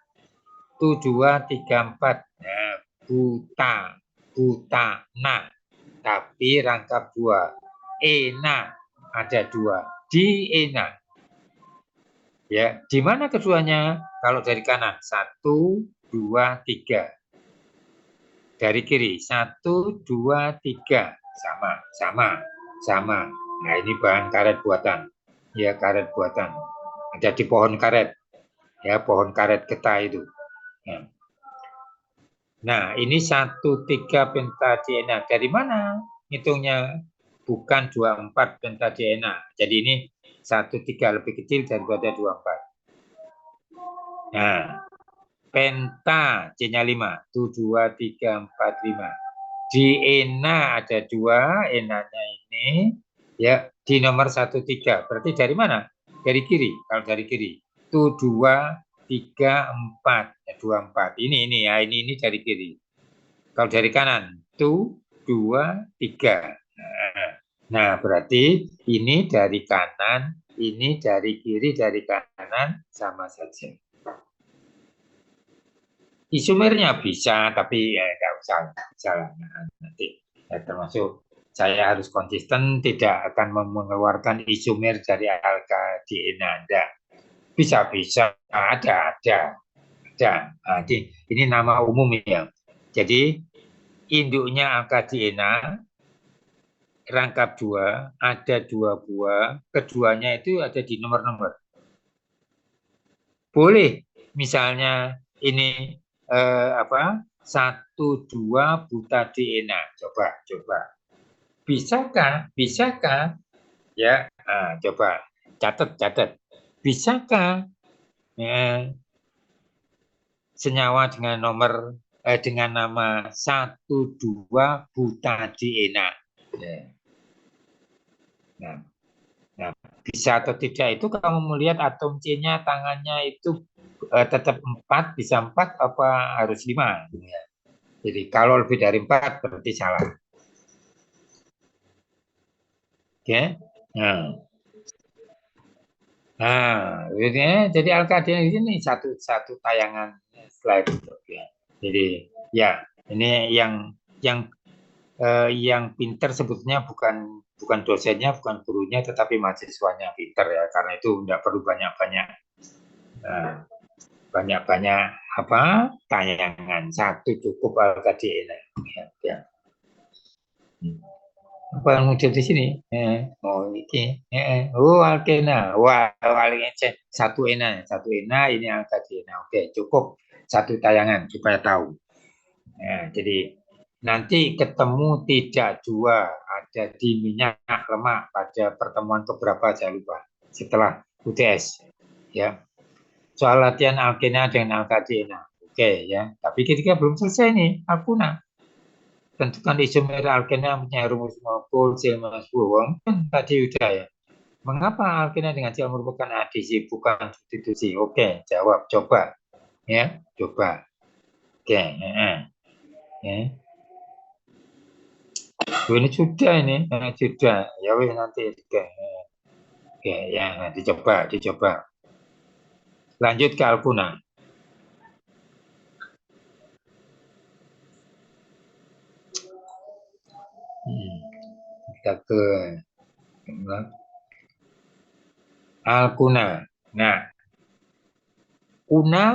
2, 3, 4, nah, butana, tapi rangkap 2, ena ada 2, di ena. Ya, di mana keduanya? Kalau dari kanan 1, 2, 3. Dari kiri 1, 2, 3. Sama. Nah, ini bahan karet buatan. Ya, karet buatan. Ada di pohon karet. Ya, pohon karet getah itu. Ya. Nah, ini 1, 3 pentadiena. Dari mana hitungnya? Bukan 24 pentadiena. Jadi ini 1, 3 lebih kecil daripada 24. Nah, penta C-nya 5. 1, 2, 3, 4, 5. Di ENA ada 2, ENA-nya ini ya di nomor 1, 3. Berarti dari mana? Dari kiri. Kalau dari kiri. 1, 2, 3, 4. Ya, 2, 4. Ini ya, ini dari kiri. Kalau dari kanan, 1, 2, 3. Nah, berarti ini dari kanan, ini dari kiri, dari kanan sama saja. Isomernya bisa, tapi ya nggak usah lah. Nanti ya, termasuk saya harus konsisten, tidak akan mengeluarkan isomer dari alka DNA. Enggak. Bisa, ada. Nah, ini nama umum ya. Jadi induknya alka DNA rangkap 2, ada 2 buah, keduanya itu ada di nomor-nomor. Boleh, misalnya ini 1, 2 buta DNA. Coba. Bisakah? Ya, coba catat. Bisakah senyawa dengan dengan nama 1, 2 buta DNA? Ya. Nah, bisa atau tidak itu kamu melihat atom C-nya tangannya itu tetap 4, bisa 4 apa harus 5? Ya. Jadi kalau lebih dari 4 berarti salah. Oke. Nah, jadi alkadena ini satu tayangan slide ya. Jadi ya ini yang pinter sebetulnya bukan dosennya, bukan gurunya, tetapi mahasiswanya pinter ya, karena itu tidak perlu banyak-banyak tayangan, satu cukup alkadena ya. Apa yang muncul di sini? Alkena. Wah, satu ena ini alkadena. Oke, cukup satu tayangan supaya tahu. Jadi nanti ketemu tidak 2 ada di minyak lemak pada pertemuan keberapa saya lupa setelah UTS ya. Soal latihan alkena dengan alkadena. Oke ya, tapi ketika belum selesai nih alkuna. Tentukan isomer alkena punya rumus molekul C-10. Kan tadi udah ya. Mengapa alkena dengan C merupakan adisi bukan substitusi? Oke, jawab coba. Ya, coba. Oke, ya. Ini sudah ini. Sudah. Ya wes nanti oke, ya dicoba. Lanjut ke alkuna. Kita ke alkuna. Nah, kuna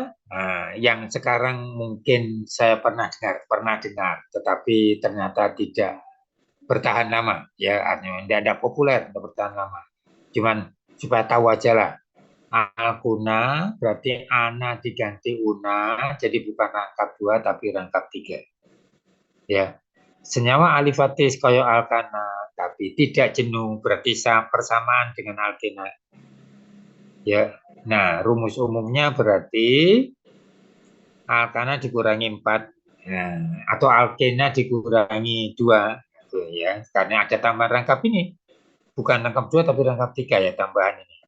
yang sekarang mungkin saya pernah dengar, tetapi ternyata tidak bertahan lama, ya artinya tidak ada populer, tidak bertahan lama. Cuman supaya tahu aja lah, alkuna berarti ana diganti una, jadi bukan rangkap 2 tapi rangkap 3. Ya, senyawa alifatis koyo alkana, tapi tidak jenuh, berarti persamaan dengan alkena. Ya, nah rumus umumnya berarti alkana dikurangi 4, atau alkena dikurangi 2, ya, karena ada tambahan rangkap ini, bukan rangkap 2 tapi rangkap 3 ya tambahan ini.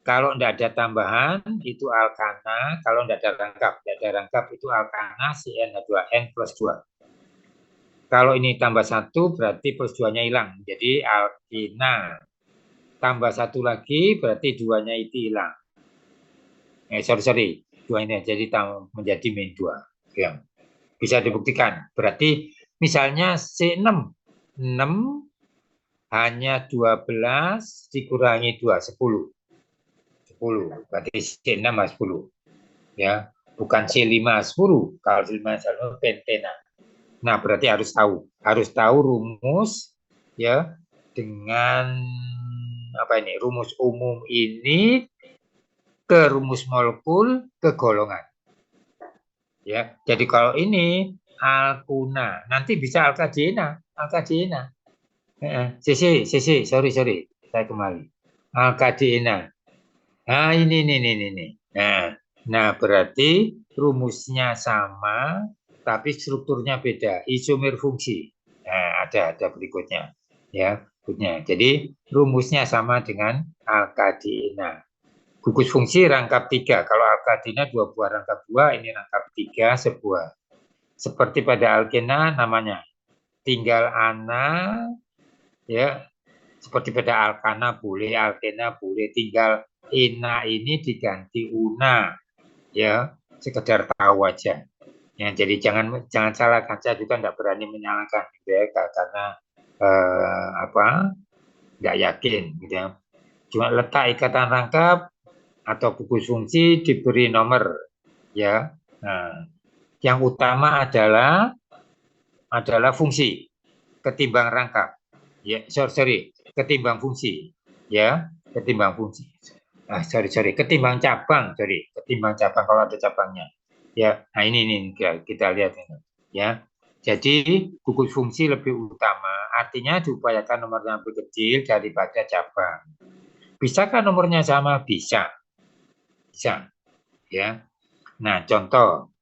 Kalau tidak ada tambahan itu alkana, kalau tidak ada rangkap itu alkana CN2N plus 2. Kalau ini tambah 1 berarti plus 2-nya hilang, jadi alkena tambah 1 lagi berarti 2-nya itu hilang. Sorry, 2 ini jadi menjadi min 2. Ya. Bisa dibuktikan. Berarti misalnya C6 hanya 12 dikurangi 2, 10. Berarti C6 10. Ya, bukan C5 10. Kalau C5 10 pentena. Nah, berarti harus tahu rumus ya dengan rumus umum ini ke rumus molekul ke golongan. Ya, jadi kalau ini alkuna, nanti bisa alkadena. Sorry, saya kembali. Alkadena. Nah, ini. Nah, Nah, berarti rumusnya sama, tapi strukturnya beda. Isomer fungsi. Nah, ada berikutnya. Ya, berikutnya. Jadi, rumusnya sama dengan alkadina. Gugus fungsi rangkap 3. Kalau alkadina 2 buah rangkap 2, ini rangkap 3 sebuah. Seperti pada alkena namanya. Tinggal ana, ya. Seperti pada alkana boleh, alkena boleh. Tinggal ena ini diganti una. Ya, sekedar tahu aja. Ya, jadi jangan salahkan, saya juga tidak berani menyalahkan gitu ya, karena nggak yakin gitu ya. Cuma letak ikatan rangkap atau gugus fungsi diberi nomor ya. Nah, yang utama adalah fungsi ketimbang rangkap. Ya, sorry, ketimbang fungsi ya, ketimbang fungsi. Ketimbang cabang, ketimbang cabang kalau ada cabangnya. Ya, nah ini kita lihat ini. Ya, jadi gugus fungsi lebih utama, artinya diupayakan nomornya lebih kecil daripada cabang. Bisakah nomornya sama? Bisa. Ya. Nah, contoh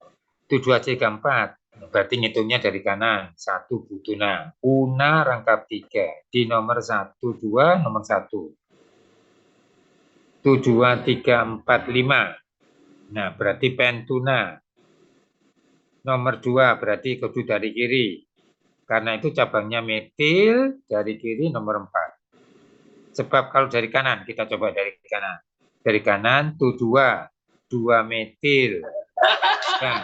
7-4, berarti ngitungnya dari kanan. 1 butuna, una rangkap 3 di nomor 1, 2, nomor 1. 2, 3, 4, 5. Nah, berarti pentuna. Nomor 2 berarti kudu dari kiri. Karena itu cabangnya metil, dari kiri nomor 4. Sebab kalau dari kanan, kita coba dari kanan. Dari kanan tuh 2 metil. Nah.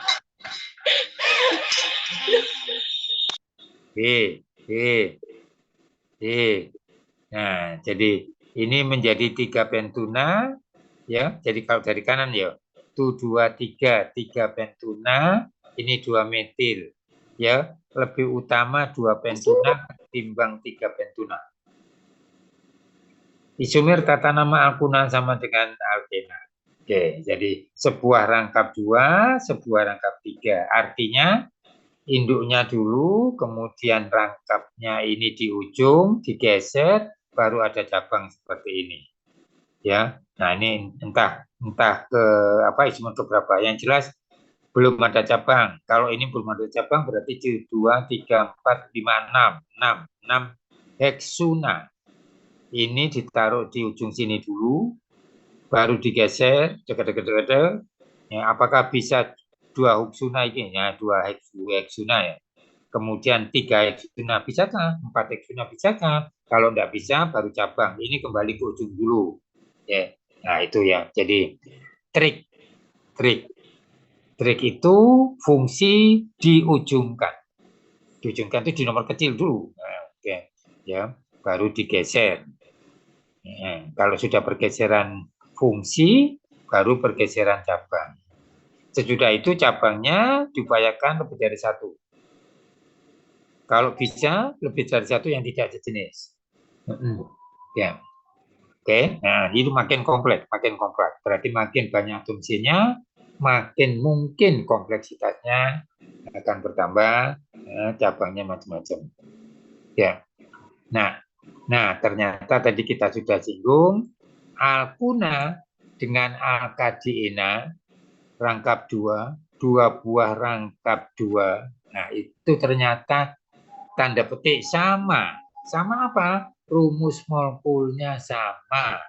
Nah, jadi ini menjadi 3 pentuna. Ya, jadi kalau dari kanan ya. 2, 3 pentuna. Ini 2 metil. Ya, lebih utama 2 pentuna ketimbang 3 pentuna. Isomer tata nama alkuna sama dengan alkena. Oke, jadi sebuah rangkap 2, sebuah rangkap 3. Artinya induknya dulu, kemudian rangkapnya ini di ujung, digeser, baru ada cabang seperti ini. Ya, nah ini entah ke isomer keberapa. Yang jelas belum ada cabang. Kalau ini belum ada cabang berarti 2, 3, 4, 5, 6 heksuna. Ini ditaruh di ujung sini dulu, baru digeser, deket-deket. Ya, apakah bisa 2 heksuna ini? Ya, 2 heksuna ya. Kemudian 3 heksuna bisakah? 4 heksuna bisakah? Kalau tidak bisa baru cabang. Ini kembali ke ujung dulu. Ya. Nah, itu ya. Jadi trik itu fungsi diujungkan. Diujungkan itu di nomor kecil dulu. Nah, oke. Ya, baru digeser. Ya, kalau sudah pergeseran fungsi, baru pergeseran cabang. Sesudah itu cabangnya diupayakan lebih dari 1. Kalau bisa lebih dari 1 yang tidak sejenis. Ya. Oke. Nah, itu makin kompleks. Berarti makin banyak asumsinya, makin mungkin kompleksitasnya akan bertambah, cabangnya macam-macam. Ya. Nah, ternyata tadi kita sudah singgung, alkuna dengan alkadiena rangkap 2 buah rangkap 2. Nah, itu ternyata tanda petik sama. Sama apa? Rumus molekulnya sama.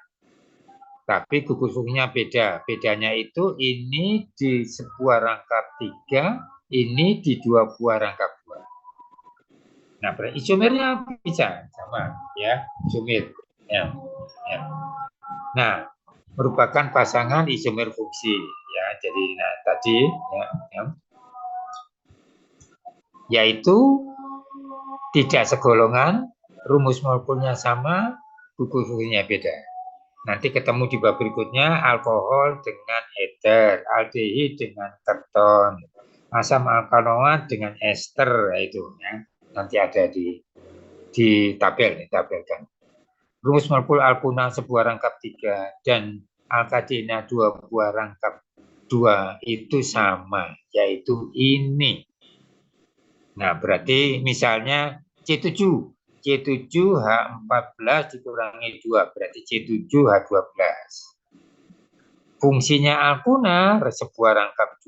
Tapi gugus fungsinya beda. Bedanya itu ini di sebuah rangkap 3, ini di 2 buah rangkap 2. Nah, isomernya bisa sama ya, isomer. Ya. Nah, merupakan pasangan isomer fungsi ya. Jadi tadi yaitu tidak segolongan, rumus molekulnya sama, gugus fungsinya beda. Nanti ketemu di bab berikutnya alkohol dengan ester, aldehid dengan keton, asam alkanoat dengan ester, itu ya. Nanti ada di tabelkan. Rumus molekul alkuna sebuah rangkap 3 dan alkadena 2 buah rangkap 2 itu sama, yaitu ini. Nah, berarti misalnya C7 H14 dikurangi 2, berarti C7H12. Fungsinya alkuna sebuah rangkap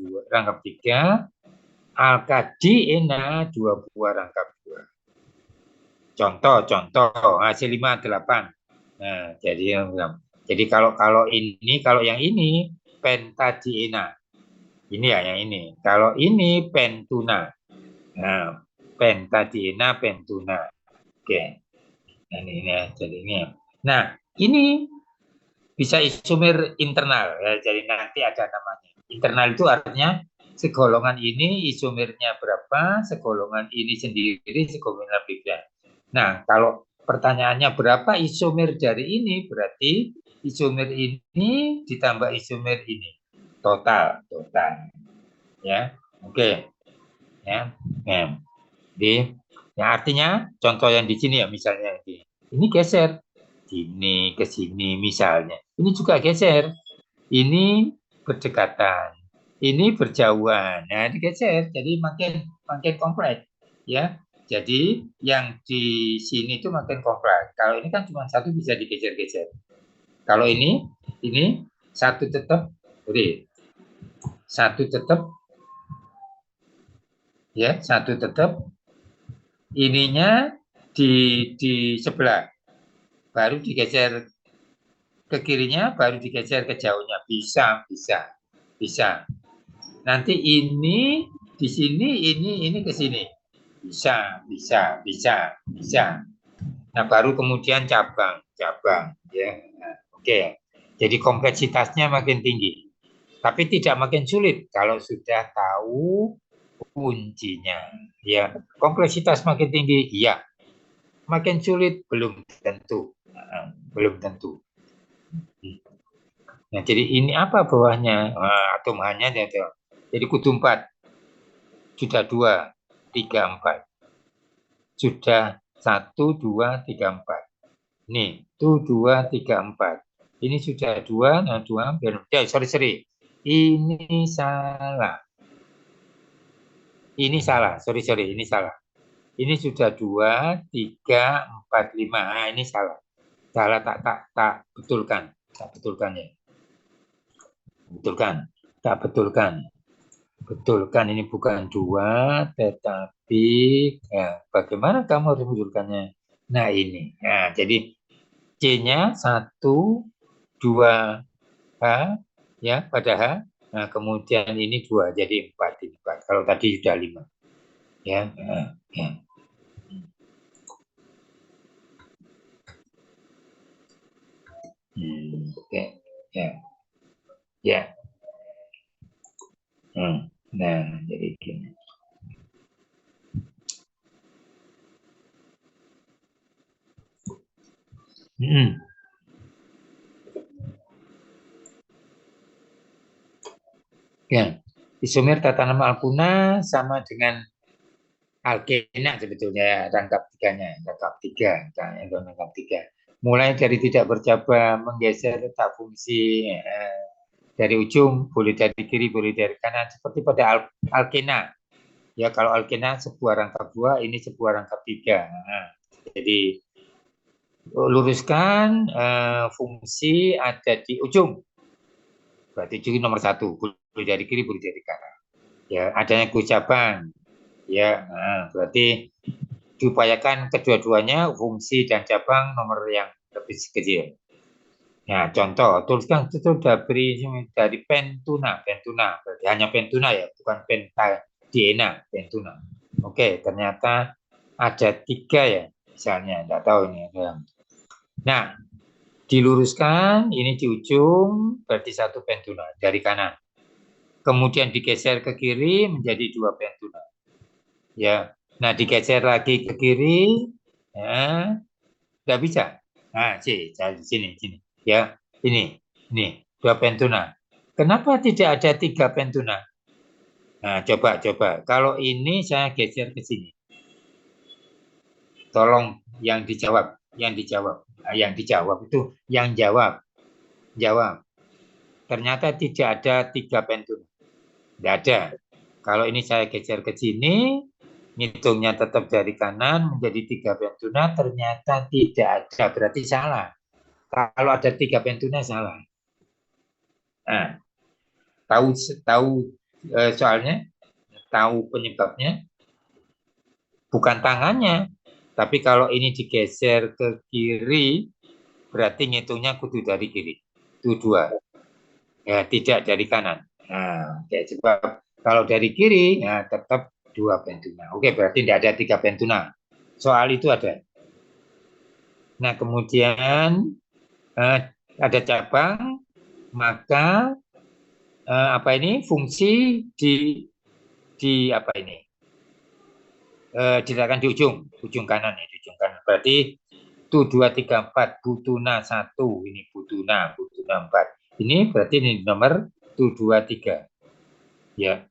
3, alkadiena 2 buah rangkap 2. Contoh, hasil 5, 8. Nah, jadi kalau yang ini pentadiena. Ini ya yang ini. Kalau ini pentuna. Nah, pentadiena, pentuna. Oke. Nah, ini ya, jadi ini. Nah, ini bisa isomer internal ya, jadi nanti ada namanya. Internal itu artinya segolongan ini isomernya berapa, segolongan ini sendiri segolongan beda. Nah, kalau pertanyaannya berapa isomer dari ini, berarti isomer ini ditambah isomer ini. Total. Ya. Oke. Ya. Jadi, ya artinya contoh yang di sini ya misalnya ini geser sini ke sini misalnya. Ini juga geser. Ini berdekatan. Ini berjauhan. Nah, digeser jadi makin kompleks ya. Jadi yang di sini itu makin kompleks. Kalau ini kan cuma satu bisa digeser-geser. Kalau ini satu tetap, ya, satu tetap. Ininya di sebelah, baru digeser ke kirinya, baru digeser ke jauhnya. Bisa. Nanti ini di sini, ini ke sini. Bisa. Nah, baru kemudian cabang, ya. Nah, oke. Jadi kompleksitasnya makin tinggi. Tapi tidak makin sulit kalau sudah tahu kuncinya. Ya, kompleksitas makin tinggi, iya. Makin sulit belum tentu. Nah, jadi ini apa bawahnya? Nah, atom hanya jadi kudu 4. Sudah 2, 3, 4. Sudah 1, 2, 3, 4. Nih, tuh 2, 3, 4. Ini sudah 2, nah 2 hampir. Ya, sorry. Ini salah. Ini salah. Ini sudah 2, 3, 4, 5. Nah, ini salah. Salah tak betulkan. Tak betulkan ya. Betulkan ini bukan 2, tetapi ya, bagaimana kamu harus betulkannya? Nah, ini. Nah, jadi C-nya 1, 2 H ya pada H. Nah, kemudian ini 2 jadi 4. Kalau tadi sudah 5. Ya. Oke. Ya. Nah, jadi gini. Ya, isomer tata nama alkuna sama dengan alkena sebetulnya rangkap 3. Mulai dari tidak bercabang, menggeser letak fungsi dari ujung, boleh dari kiri, boleh dari kanan, seperti pada alkena. Ya, kalau alkena sebuah rangkap 2, ini sebuah rangkap 3. Nah, jadi luruskan fungsi ada di ujung. Berarti ujung nomor 1, boleh dari kiri, boleh dari kanan. Ya, adanya cabang. Ya, berarti diupayakan kedua-duanya fungsi dan cabang nomor yang lebih kecil. Nah, contoh, tuliskan itu sudah beri dari pentuna, berarti hanya pentuna ya, bukan pentadiena, pentuna. Oke, ternyata ada 3 ya, misalnya, tidak tahu ini. Nah, diluruskan, ini di ujung, berarti 1 pentuna dari kanan. Kemudian digeser ke kiri menjadi 2 pentuna. Ya, nah digeser lagi ke kiri, ya, nggak bisa. Nah, sini, ya, ini 2 pentuna. Kenapa tidak ada 3 pentuna? Nah, coba. Kalau ini saya geser ke sini. Tolong yang dijawab. Nah, yang dijawab itu yang jawab. Ternyata tidak ada 3 pentuna. Tidak ada. Kalau ini saya geser ke sini, ngitungnya tetap dari kanan menjadi 3 pentuna, ternyata tidak ada, berarti salah. Kalau ada 3 pentuna salah. Nah, tahu soalnya, tahu penyebabnya, bukan tangannya. Tapi kalau ini digeser ke kiri, berarti ngitungnya kudu dari kiri. Itu 2. Ya, tidak dari kanan. Nah, sebab kalau dari kiri, ya tetap 2 pentuna. Oke, berarti tidak ada 3 pentuna. Soal itu ada. Nah, kemudian ada cabang, maka apa ini fungsi di apa ini? Diletakkan di ujung kanan ya, di ujung kanan. Berarti itu 2, 3, 4, butuna 1, ini butuna 4. Ini berarti ini nomor 2, 3. Ya.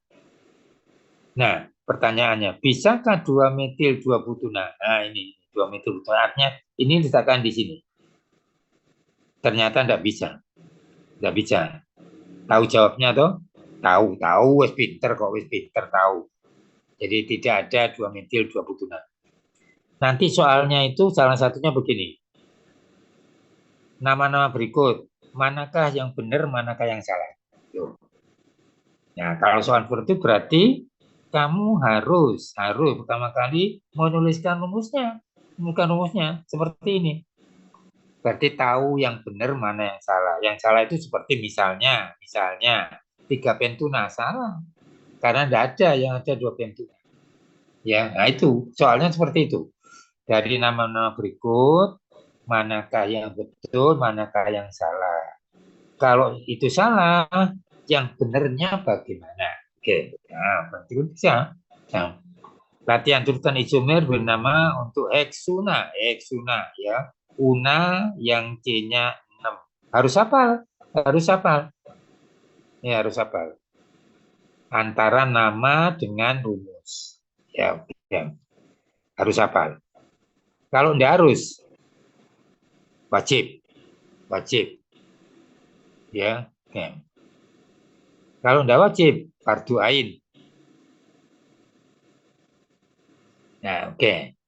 Nah, pertanyaannya, bisakah 2 metil 2 butuna? Nah, ini 2 metil butuna. Artinya ini letakkan di sini. Ternyata tidak bisa. Tidak bisa. Tahu jawabnya toh? Tahu, wis pinter kok, wis pinter tahu. Jadi tidak ada 2 metil 2 butuna. Nanti soalnya itu salah satunya begini. Nama-nama berikut, manakah yang benar, manakah yang salah? Tuh. Nah, kalau soal seperti itu berarti kamu harus pertama kali menuliskan rumusnya. Seperti ini. Berarti tahu yang benar mana yang salah. Yang salah itu seperti misalnya 3 pentuna salah. Karena tidak ada yang ada 2 pentuna. Ya, nah itu soalnya seperti itu. Dari nama-nama berikut, manakah yang betul, manakah yang salah. Kalau itu salah, yang benarnya bagaimana? Oke, nah, berarti bisa. Nah, latihan tulisan isomer bernama untuk heksuna, ya. Una yang C-nya 6. Harus hafal. Ya, harus hafal. Antara nama dengan rumus. Ya, ya. Harus hafal. Kalau tidak harus, wajib. Ya, ya. Kalau tidak wajib, fardu ain. Nah, oke.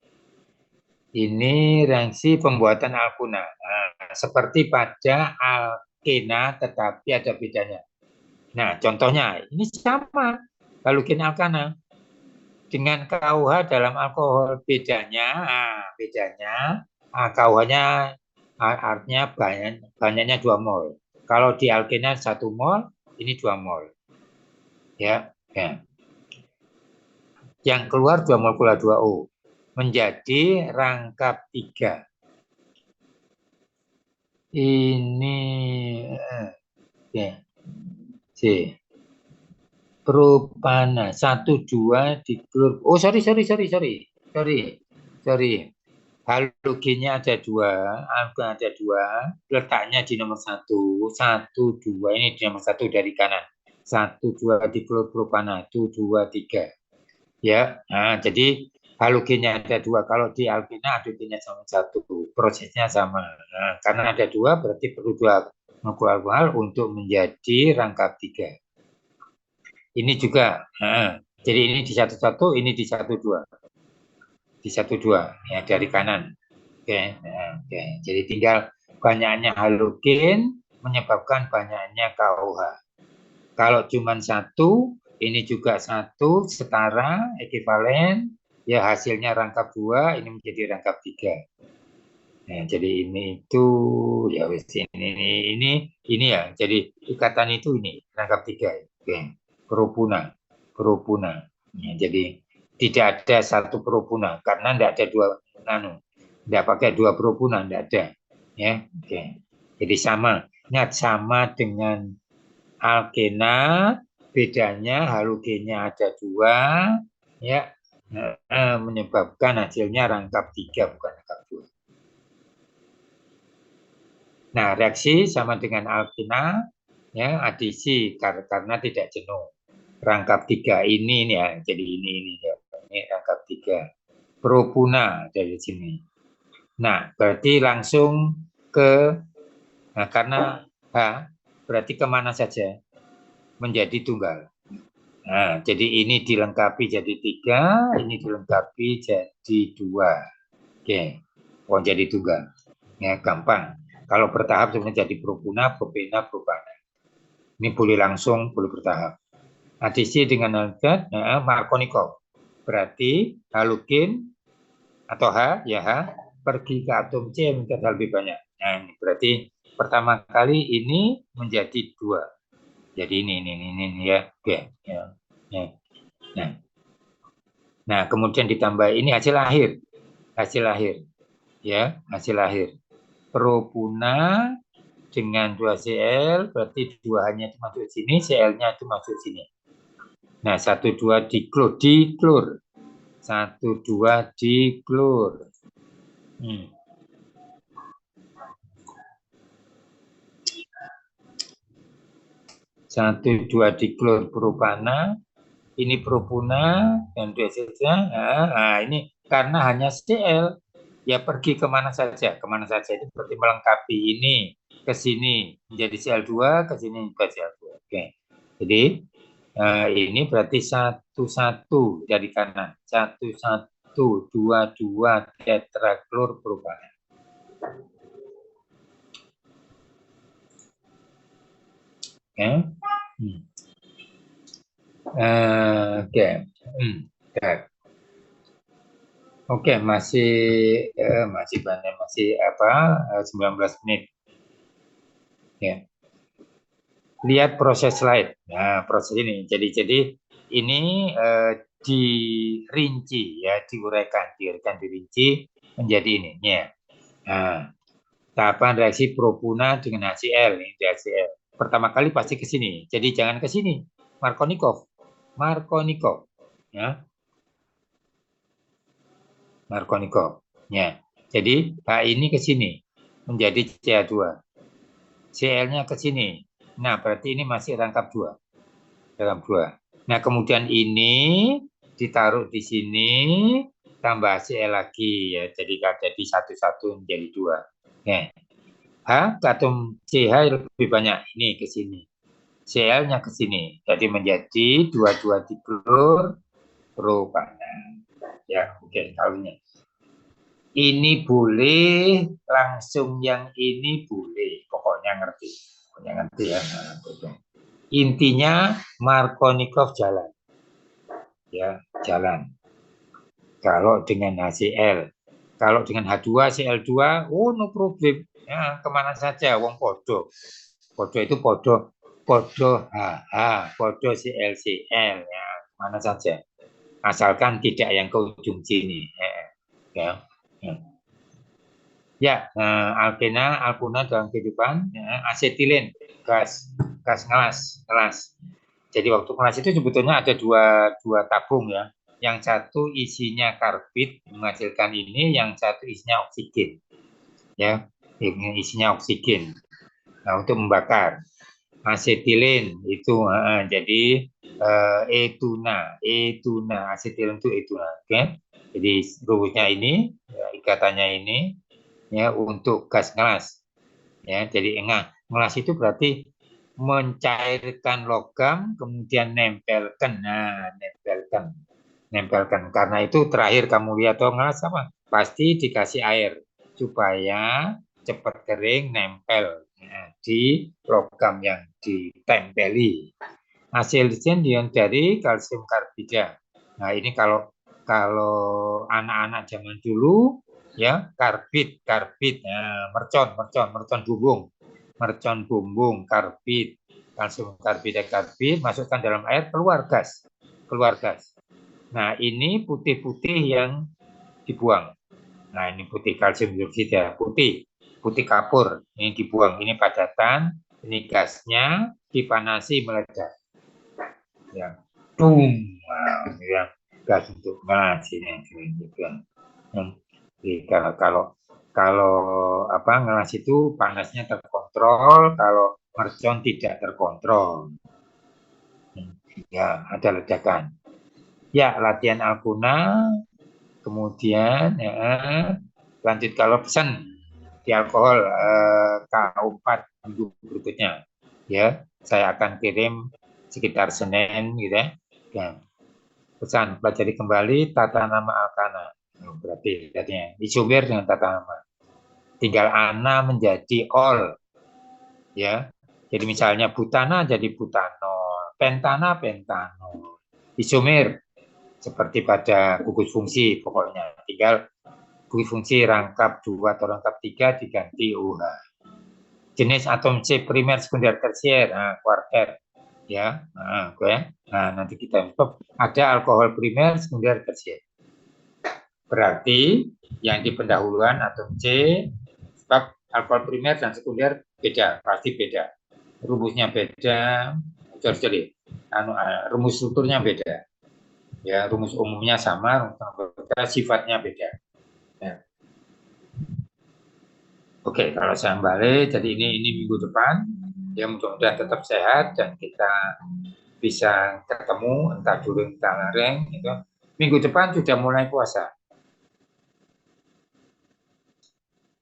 Ini reaksi pembuatan alkuna. Nah, seperti pada alkena, tetapi ada bedanya. Nah, contohnya ini sama. Halugen alkana dengan KUH dalam alkohol bedanya KUH-nya artinya banyaknya 2 mol. Kalau di alkena 1 mol, ini 2 mol. Ya. Yang keluar 2 molekula 2O menjadi rangkap 3. Ini C. Propana 1, 2 di grup. Oh, sorry. Halogennya ada 2, alkohol ada 2, letaknya di nomor 1, 2 ini di nomor 1 dari kanan. 1, 2 di grup propana, 1, 2, 3. Ya, nah, jadi halogennya ada 2. Kalau di alkena halogennya sama 1, prosesnya sama. Nah, karena ada 2 berarti perlu 2 molekul alkohol untuk menjadi rangkap 3. Ini juga, jadi ini di 1, 1, ini di 1, 2. Di 1, 2, ya dari kanan. Oke. Jadi tinggal banyaknya halogen menyebabkan banyaknya KOH. Kalau cuma 1, ini juga 1, setara, ekivalen, ya hasilnya rangkap 2, ini menjadi rangkap 3. Nah, jadi ini itu ya ini ya. Jadi ikatan itu ini rangkap 3. Oke. Kerupuna. Ya, jadi tidak ada 1 kerupuna karena tidak ada 2 tidak pakai 2 kerupuna, tidak ada. Ya, oke. Jadi sama. Ingat, sama dengan alkena, bedanya halogennya ada 2, ya, menyebabkan hasilnya rangkap 3 bukan rangkap 2. Nah, reaksi sama dengan alkena, ya, adisi karena tidak jenuh. Rangkap 3 ini ya, jadi ini ya, ini rangkap 3. Propuna dari sini. Nah, berarti langsung ke, nah karena H berarti kemana saja menjadi tunggal. Nah, jadi ini dilengkapi jadi 3, ini dilengkapi jadi 2. Oke, jadi tunggal. Ya, gampang. Kalau bertahap sebenarnya jadi propuna, propena, propana. Ini boleh langsung, boleh bertahap. Adisi dengan aldekat, Markovnikov. Berarti halogen atau H, ya H, pergi ke atom C meningkat lebih banyak. Nah, ini berarti pertama kali ini menjadi 2. Jadi ini ya, oke. Ya. Nah, kemudian ditambah ini hasil akhir, ya, hasil akhir. Propuna dengan 2Cl, berarti 2-nya itu masuk sini, Cl-nya itu masuk sini. Nah, 1,2 diklor. 1,2 diklor. 1,2 diklor propana, ini propuna dan 2Cl. Nah, ini karena hanya Cl, ya pergi kemana saja itu berarti melengkapi ini ke sini menjadi Cl2, ke sini juga Cl2. Oke. Jadi ini berarti 1,1 dari kanan, 1,1 2,2 tetraklor propana. Oke. Oke, masih banyak, masih 19 menit. Ya. Lihat proses slide. Nah, proses ini. Jadi ini dirinci ya, diuraikan, dirinci menjadi ini. Ya. Nah, tahapan reaksi propuna dengan HCl, ini HCl. Pertama kali pasti ke sini. Jadi jangan ke sini. Markovnikov. Ya. Markovnikov. Ya. Jadi H ini ke sini menjadi Ca2. Cl-nya ke sini. Nah, berarti ini masih rangkap 2. Nah, kemudian ini ditaruh di sini tambah Cl lagi ya. Jadi 1,1 menjadi 2. Nah, H ke atom CH lebih banyak, ini ke sini. Cl-nya ke sini. Jadi menjadi 2,2 diklor propana. Ya, oke, tahunya. Ini boleh, langsung yang ini boleh. Pokoknya ngerti ya. Intinya Markovnikov jalan. Ya, jalan. Kalau dengan HCl. Kalau dengan H2Cl2, no problem. Ya, kemana saja, wong podo. Podo itu podo HH, podo ClCl. Ya, kemana saja. Asalkan tidak yang ke ujung sini. Ya. Alkena dalam kehidupan, ya, asetilen, gas ngelas. Jadi waktu ngelas itu sebetulnya ada dua tabung ya. Yang satu isinya karbid menghasilkan ini, yang satu isinya oksigen. Ya, ini isinya oksigen. Nah, untuk membakar asetilen itu jadi etuna, asetilen itu etuna. Oke. Jadi rumusnya ini, ya, ikatannya ini. Ya, untuk gas ngelas. Ya, jadi ngelas itu berarti mencairkan logam kemudian nempelkan. Nah, nempelkan. Karena itu terakhir kamu lihat ngelas apa? Pasti dikasih air supaya cepat kering, nempel di logam yang ditempeli. Hasilnya yang dari kalsium karbida. Nah, ini kalau anak-anak zaman dulu ya, karbid, mercon bumbung, karbid, kalsium karbida, masukkan dalam air, keluar gas. Nah, ini putih-putih yang dibuang. Nah, ini putih kalsium hidroksida, putih kapur, ini dibuang, ini padatan, ini gasnya dipanasi meledak. Ya, ya, gas untuk ngelas ini juga. Jadi kalau ngelas itu panasnya terkontrol, kalau mercon tidak terkontrol. Ya, ada ledakan. Ya, latihan Alkuna, kemudian ya, lanjut kalau pesan di alkohol K4 minggu berikutnya. Ya, saya akan kirim sekitar Senin gitu ya. Ya. Pesan pelajari kembali tata nama alkana. Berarti artinya isomir dengan tata nama. Tinggal ana menjadi ol. Ya. Jadi misalnya butana jadi butanol, pentana pentanol, isomer seperti pada gugus fungsi, pokoknya tinggal gugus fungsi rangkap 2 atau rangkap 3 diganti OH. Jenis atom C primer, sekunder, tersier, kuartet, ya. Nah, nanti kita ada alkohol primer, sekunder, tersier. Berarti yang di pendahuluan atom C, sebab alkohol primer dan sekunder beda, pasti beda. Rumusnya beda, sorry, rumus strukturnya beda. Ya, rumus umumnya sama, sifatnya beda. Ya. Oke, kalau saya balik, jadi ini minggu depan, ya mudah-mudahan tetap sehat dan kita bisa ketemu entah dulu entah lareng. Gitu. Minggu depan sudah mulai puasa.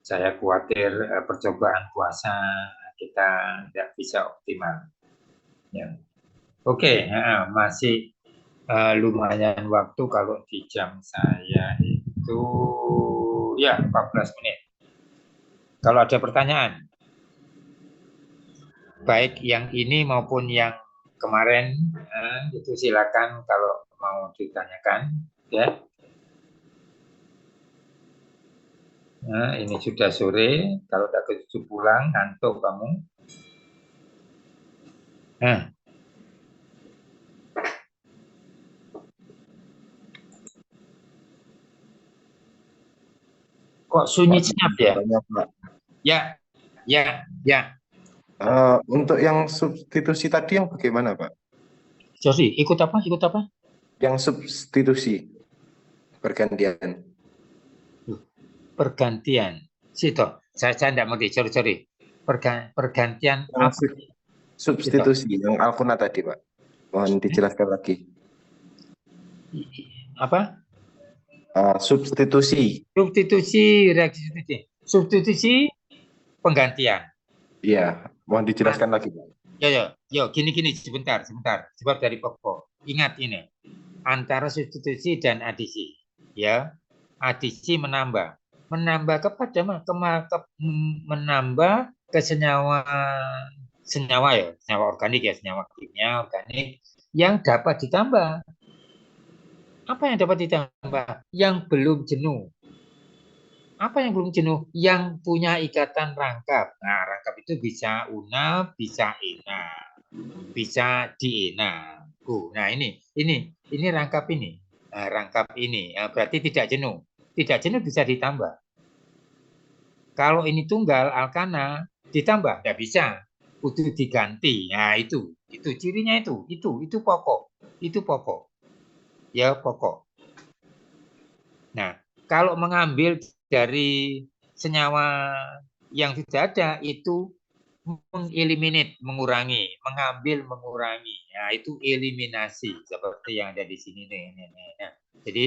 Saya khawatir percobaan puasa kita tidak bisa optimal. Ya. Oke, masih lumayan waktu kalau di jam saya itu ya 14 menit. Kalau ada pertanyaan, baik yang ini maupun yang kemarin, itu silakan kalau mau ditanyakan, ya. Nah, ini sudah sore, kalau udah ketujuh pulang, ngantuk kamu. Nah. Kok sunyi senyap ya? Ya. Untuk yang substitusi tadi yang bagaimana, Pak? Sorry, ikut apa? Yang substitusi pergantian. Pergantian. Situ, saya tidak mengerti. Sorry. Pergantian Yang apa? Substitusi yang Alkuna tadi, Pak. Mohon dijelaskan lagi. Apa? Substitusi. Substitusi, reaksi substitusi. Substitusi penggantian. Iya, mohon dijelaskan lagi, Pak. Yo, gini sebentar. Sebab dari pokok. Ingat ini, antara substitusi dan adisi, ya. Adisi menambah kepada menambah ke senyawa organik ya, senyawa kimia organik yang dapat ditambah. Apa yang dapat ditambah? Yang belum jenuh. Apa yang belum jenuh? Yang punya ikatan rangkap. Nah, rangkap itu bisa una, bisa ina, bisa diina. Nah, ini rangkap ini. Nah, rangkap ini berarti tidak jenuh. Tidak jenuh bisa ditambah. Kalau ini tunggal alkana ditambah tidak bisa. Kudu diganti. Nah, itu cirinya itu pokok. Itu pokok. Ya, pokok. Nah, kalau mengambil dari senyawa yang sudah ada itu mengeliminate, mengurangi, mengambil, mengurangi. Nah, itu eliminasi seperti yang ada di sini nih. Nah, jadi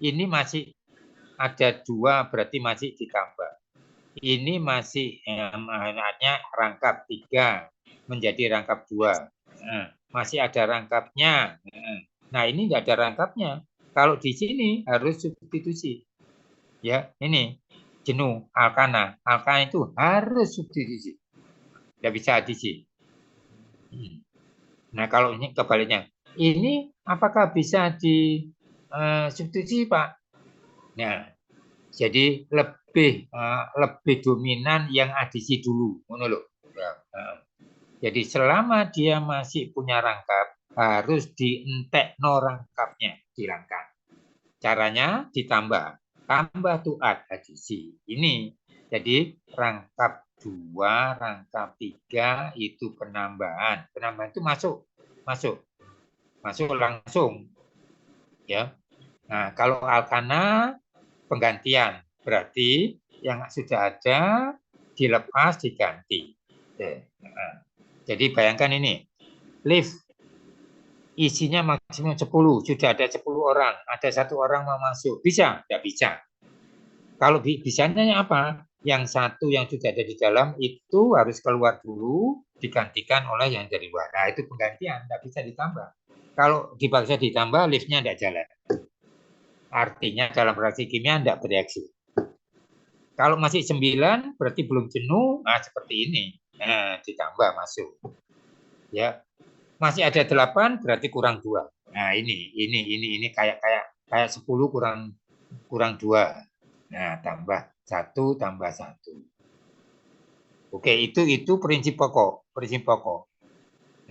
ini masih ada 2 berarti masih ditambah. Ini masih artinya rangkap 3 menjadi rangkap 2. Masih ada rangkapnya. Nah, ini tidak ada rangkapnya. Kalau di sini harus substitusi. Ya, ini jenuh, alkana. Alkana itu harus substitusi. Tidak bisa adisi. Nah, kalau ini kebaliknya. Ini apakah bisa di substitusi, Pak? Nah, jadi lebih dominan yang adisi dulu. Jadi selama dia masih punya rangkap, harus dientekno rangkapnya, dihilangkan. Caranya ditambah. Tambah tuh adisi. Ini jadi rangkap 2, rangkap 3 itu penambahan. Penambahan itu masuk langsung. Ya. Nah, kalau alkana penggantian berarti yang sudah ada dilepas diganti. Jadi bayangkan ini, lift isinya maksimum 10, sudah ada 10 orang, ada 1 orang mau masuk, bisa? Tidak bisa. Kalau bisanya apa? Yang 1 yang sudah ada di dalam itu harus keluar dulu, digantikan oleh yang dari luar. Nah, itu penggantian, tidak bisa ditambah. Kalau dipaksa ditambah, liftnya tidak jalan. Artinya dalam reaksi kimia tidak bereaksi. Kalau masih 9, berarti belum jenuh, nah seperti ini. Nah, ditambah masuk. Ya. Masih ada 8 berarti kurang 2. Nah, ini kayak 10 kurang 2. Nah, tambah 1 tambah 1. Oke, itu prinsip pokok.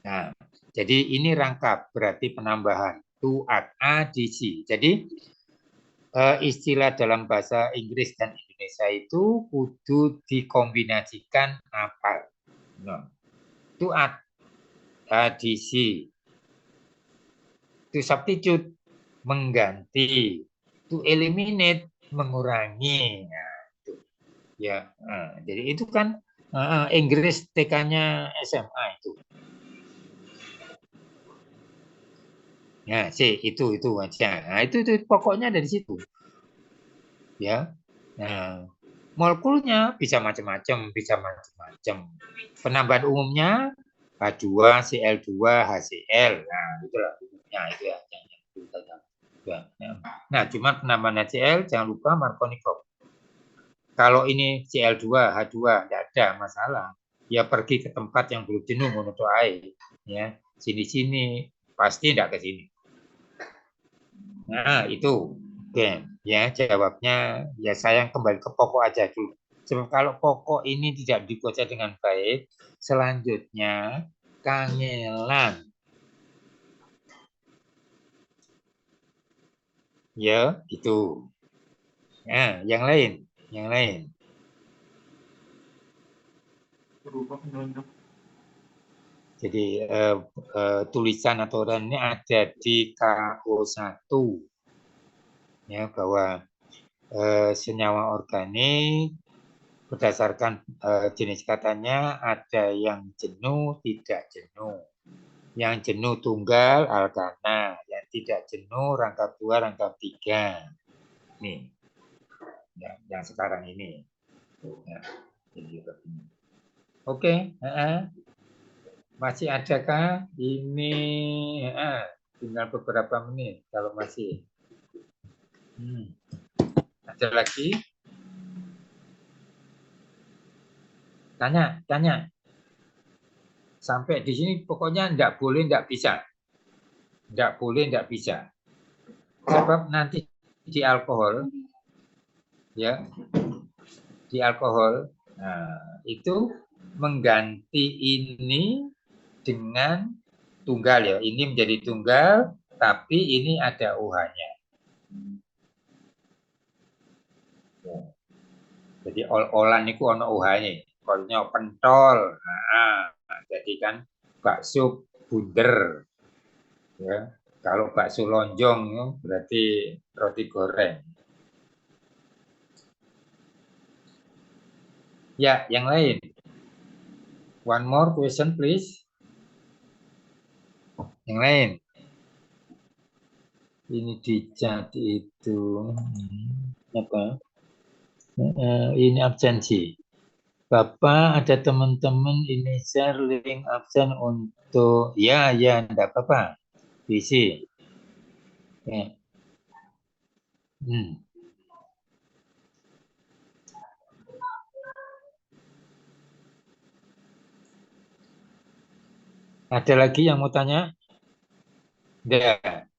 Nah, jadi ini rangkap berarti penambahan to add adisi. Jadi istilah dalam bahasa Inggris dan Indonesia itu kudu dikombinasikan apa? Nah, to add adisi, to substitute mengganti, to eliminate mengurangi. Nah, itu ya. Jadi itu kan Inggris TK-nya SMA itu. Ya, itu aja. Nah, itu pokoknya dari situ. Ya. Nah, molekulnya bisa macam-macam. Penambahan umumnya H2, Cl2, HCl. Nah, itulah umumnya itu ya. Nah, cuma penambahan HCl jangan lupa Markovnikov. Kalau ini Cl2, H2 tidak ada masalah. Ya pergi ke tempat yang belum jenuh menutup air. Ya, sini-sini pasti tidak ke sini. Nah, itu. Oke, ya jawabnya ya saya kembali ke pokok aja dulu. Sebab kalau pokok ini tidak dibaca dengan baik, selanjutnya kangelan. Ya, gitu. Nah, yang lain. Berubah menunjuk. Jadi tulisan atau ini ada di KO1 ya bahwa senyawa organik berdasarkan jenis katanya ada yang jenuh, tidak jenuh. Yang jenuh tunggal alkana, yang tidak jenuh rangkap 2, rangkap 3. Nih, ya, yang sekarang ini. Ya, Oke. Masih adakah ini? Tinggal beberapa menit kalau masih. Ada lagi? Tanya. Sampai di sini pokoknya enggak boleh, enggak bisa. Enggak boleh, enggak bisa. Sebab nanti di alkohol, ya, di alkohol, nah, itu mengganti ini dengan tunggal ya. Ini menjadi tunggal, tapi ini ada OH-nya. Jadi ol-olan itu ono OH-nya. Kolnya pentol. Nah, jadi kan bakso bunder. Ya. Kalau bakso lonjong ya, berarti roti goreng. Ya, yang lain. One more question please. Yang lain. Ini dicat itu apa? Ini absensi. Bapak ada teman-teman ini share link absen untuk ya enggak apa-apa. Isi. Ya. Ada lagi yang mau tanya? Enggak.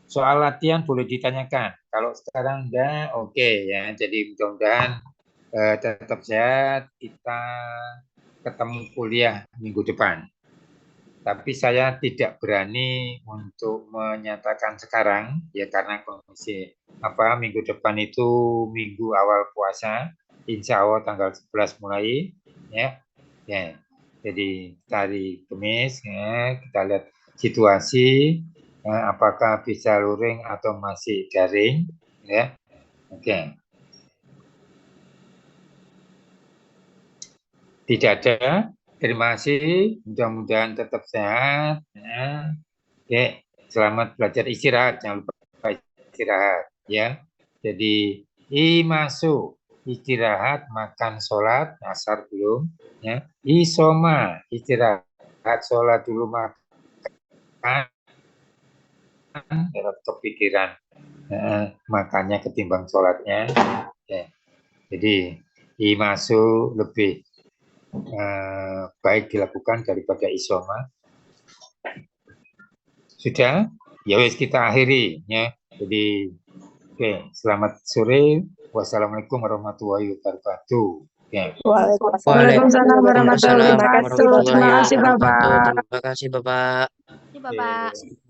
Soal latihan boleh ditanyakan. Kalau sekarang enggak, oke ya. Jadi mudah-mudahan tetap sehat. Kita ketemu kuliah minggu depan. Tapi saya tidak berani untuk menyatakan sekarang ya karena kondisi minggu depan itu minggu awal puasa, insya Allah tanggal 11 mulai ya. Jadi hari Kamis ya, kita lihat situasi apakah bisa luring atau masih daring ya. Oke. Tidak ada. Terima kasih, mudah-mudahan tetap sehat. Ya. Oke, selamat belajar istirahat, jangan lupa istirahat ya. Jadi masuk istirahat, makan, sholat, asar belum ya. Isoma istirahat, sholat dulu, makan, kepikiran makannya ketimbang sholatnya. Ya. Jadi imasu lebih baik dilakukan daripada isoma. Sudah? Ya wes kita akhiri ya. Jadi oke, selamat sore. Wassalamualaikum warahmatullahi wabarakatuh. Ya. Waalaikumsalam warahmatullahi Waalaikumsalam wabarakatuh. Terima kasih, Bapak. Terima kasih, Bapak. Terima kasih, Bapak.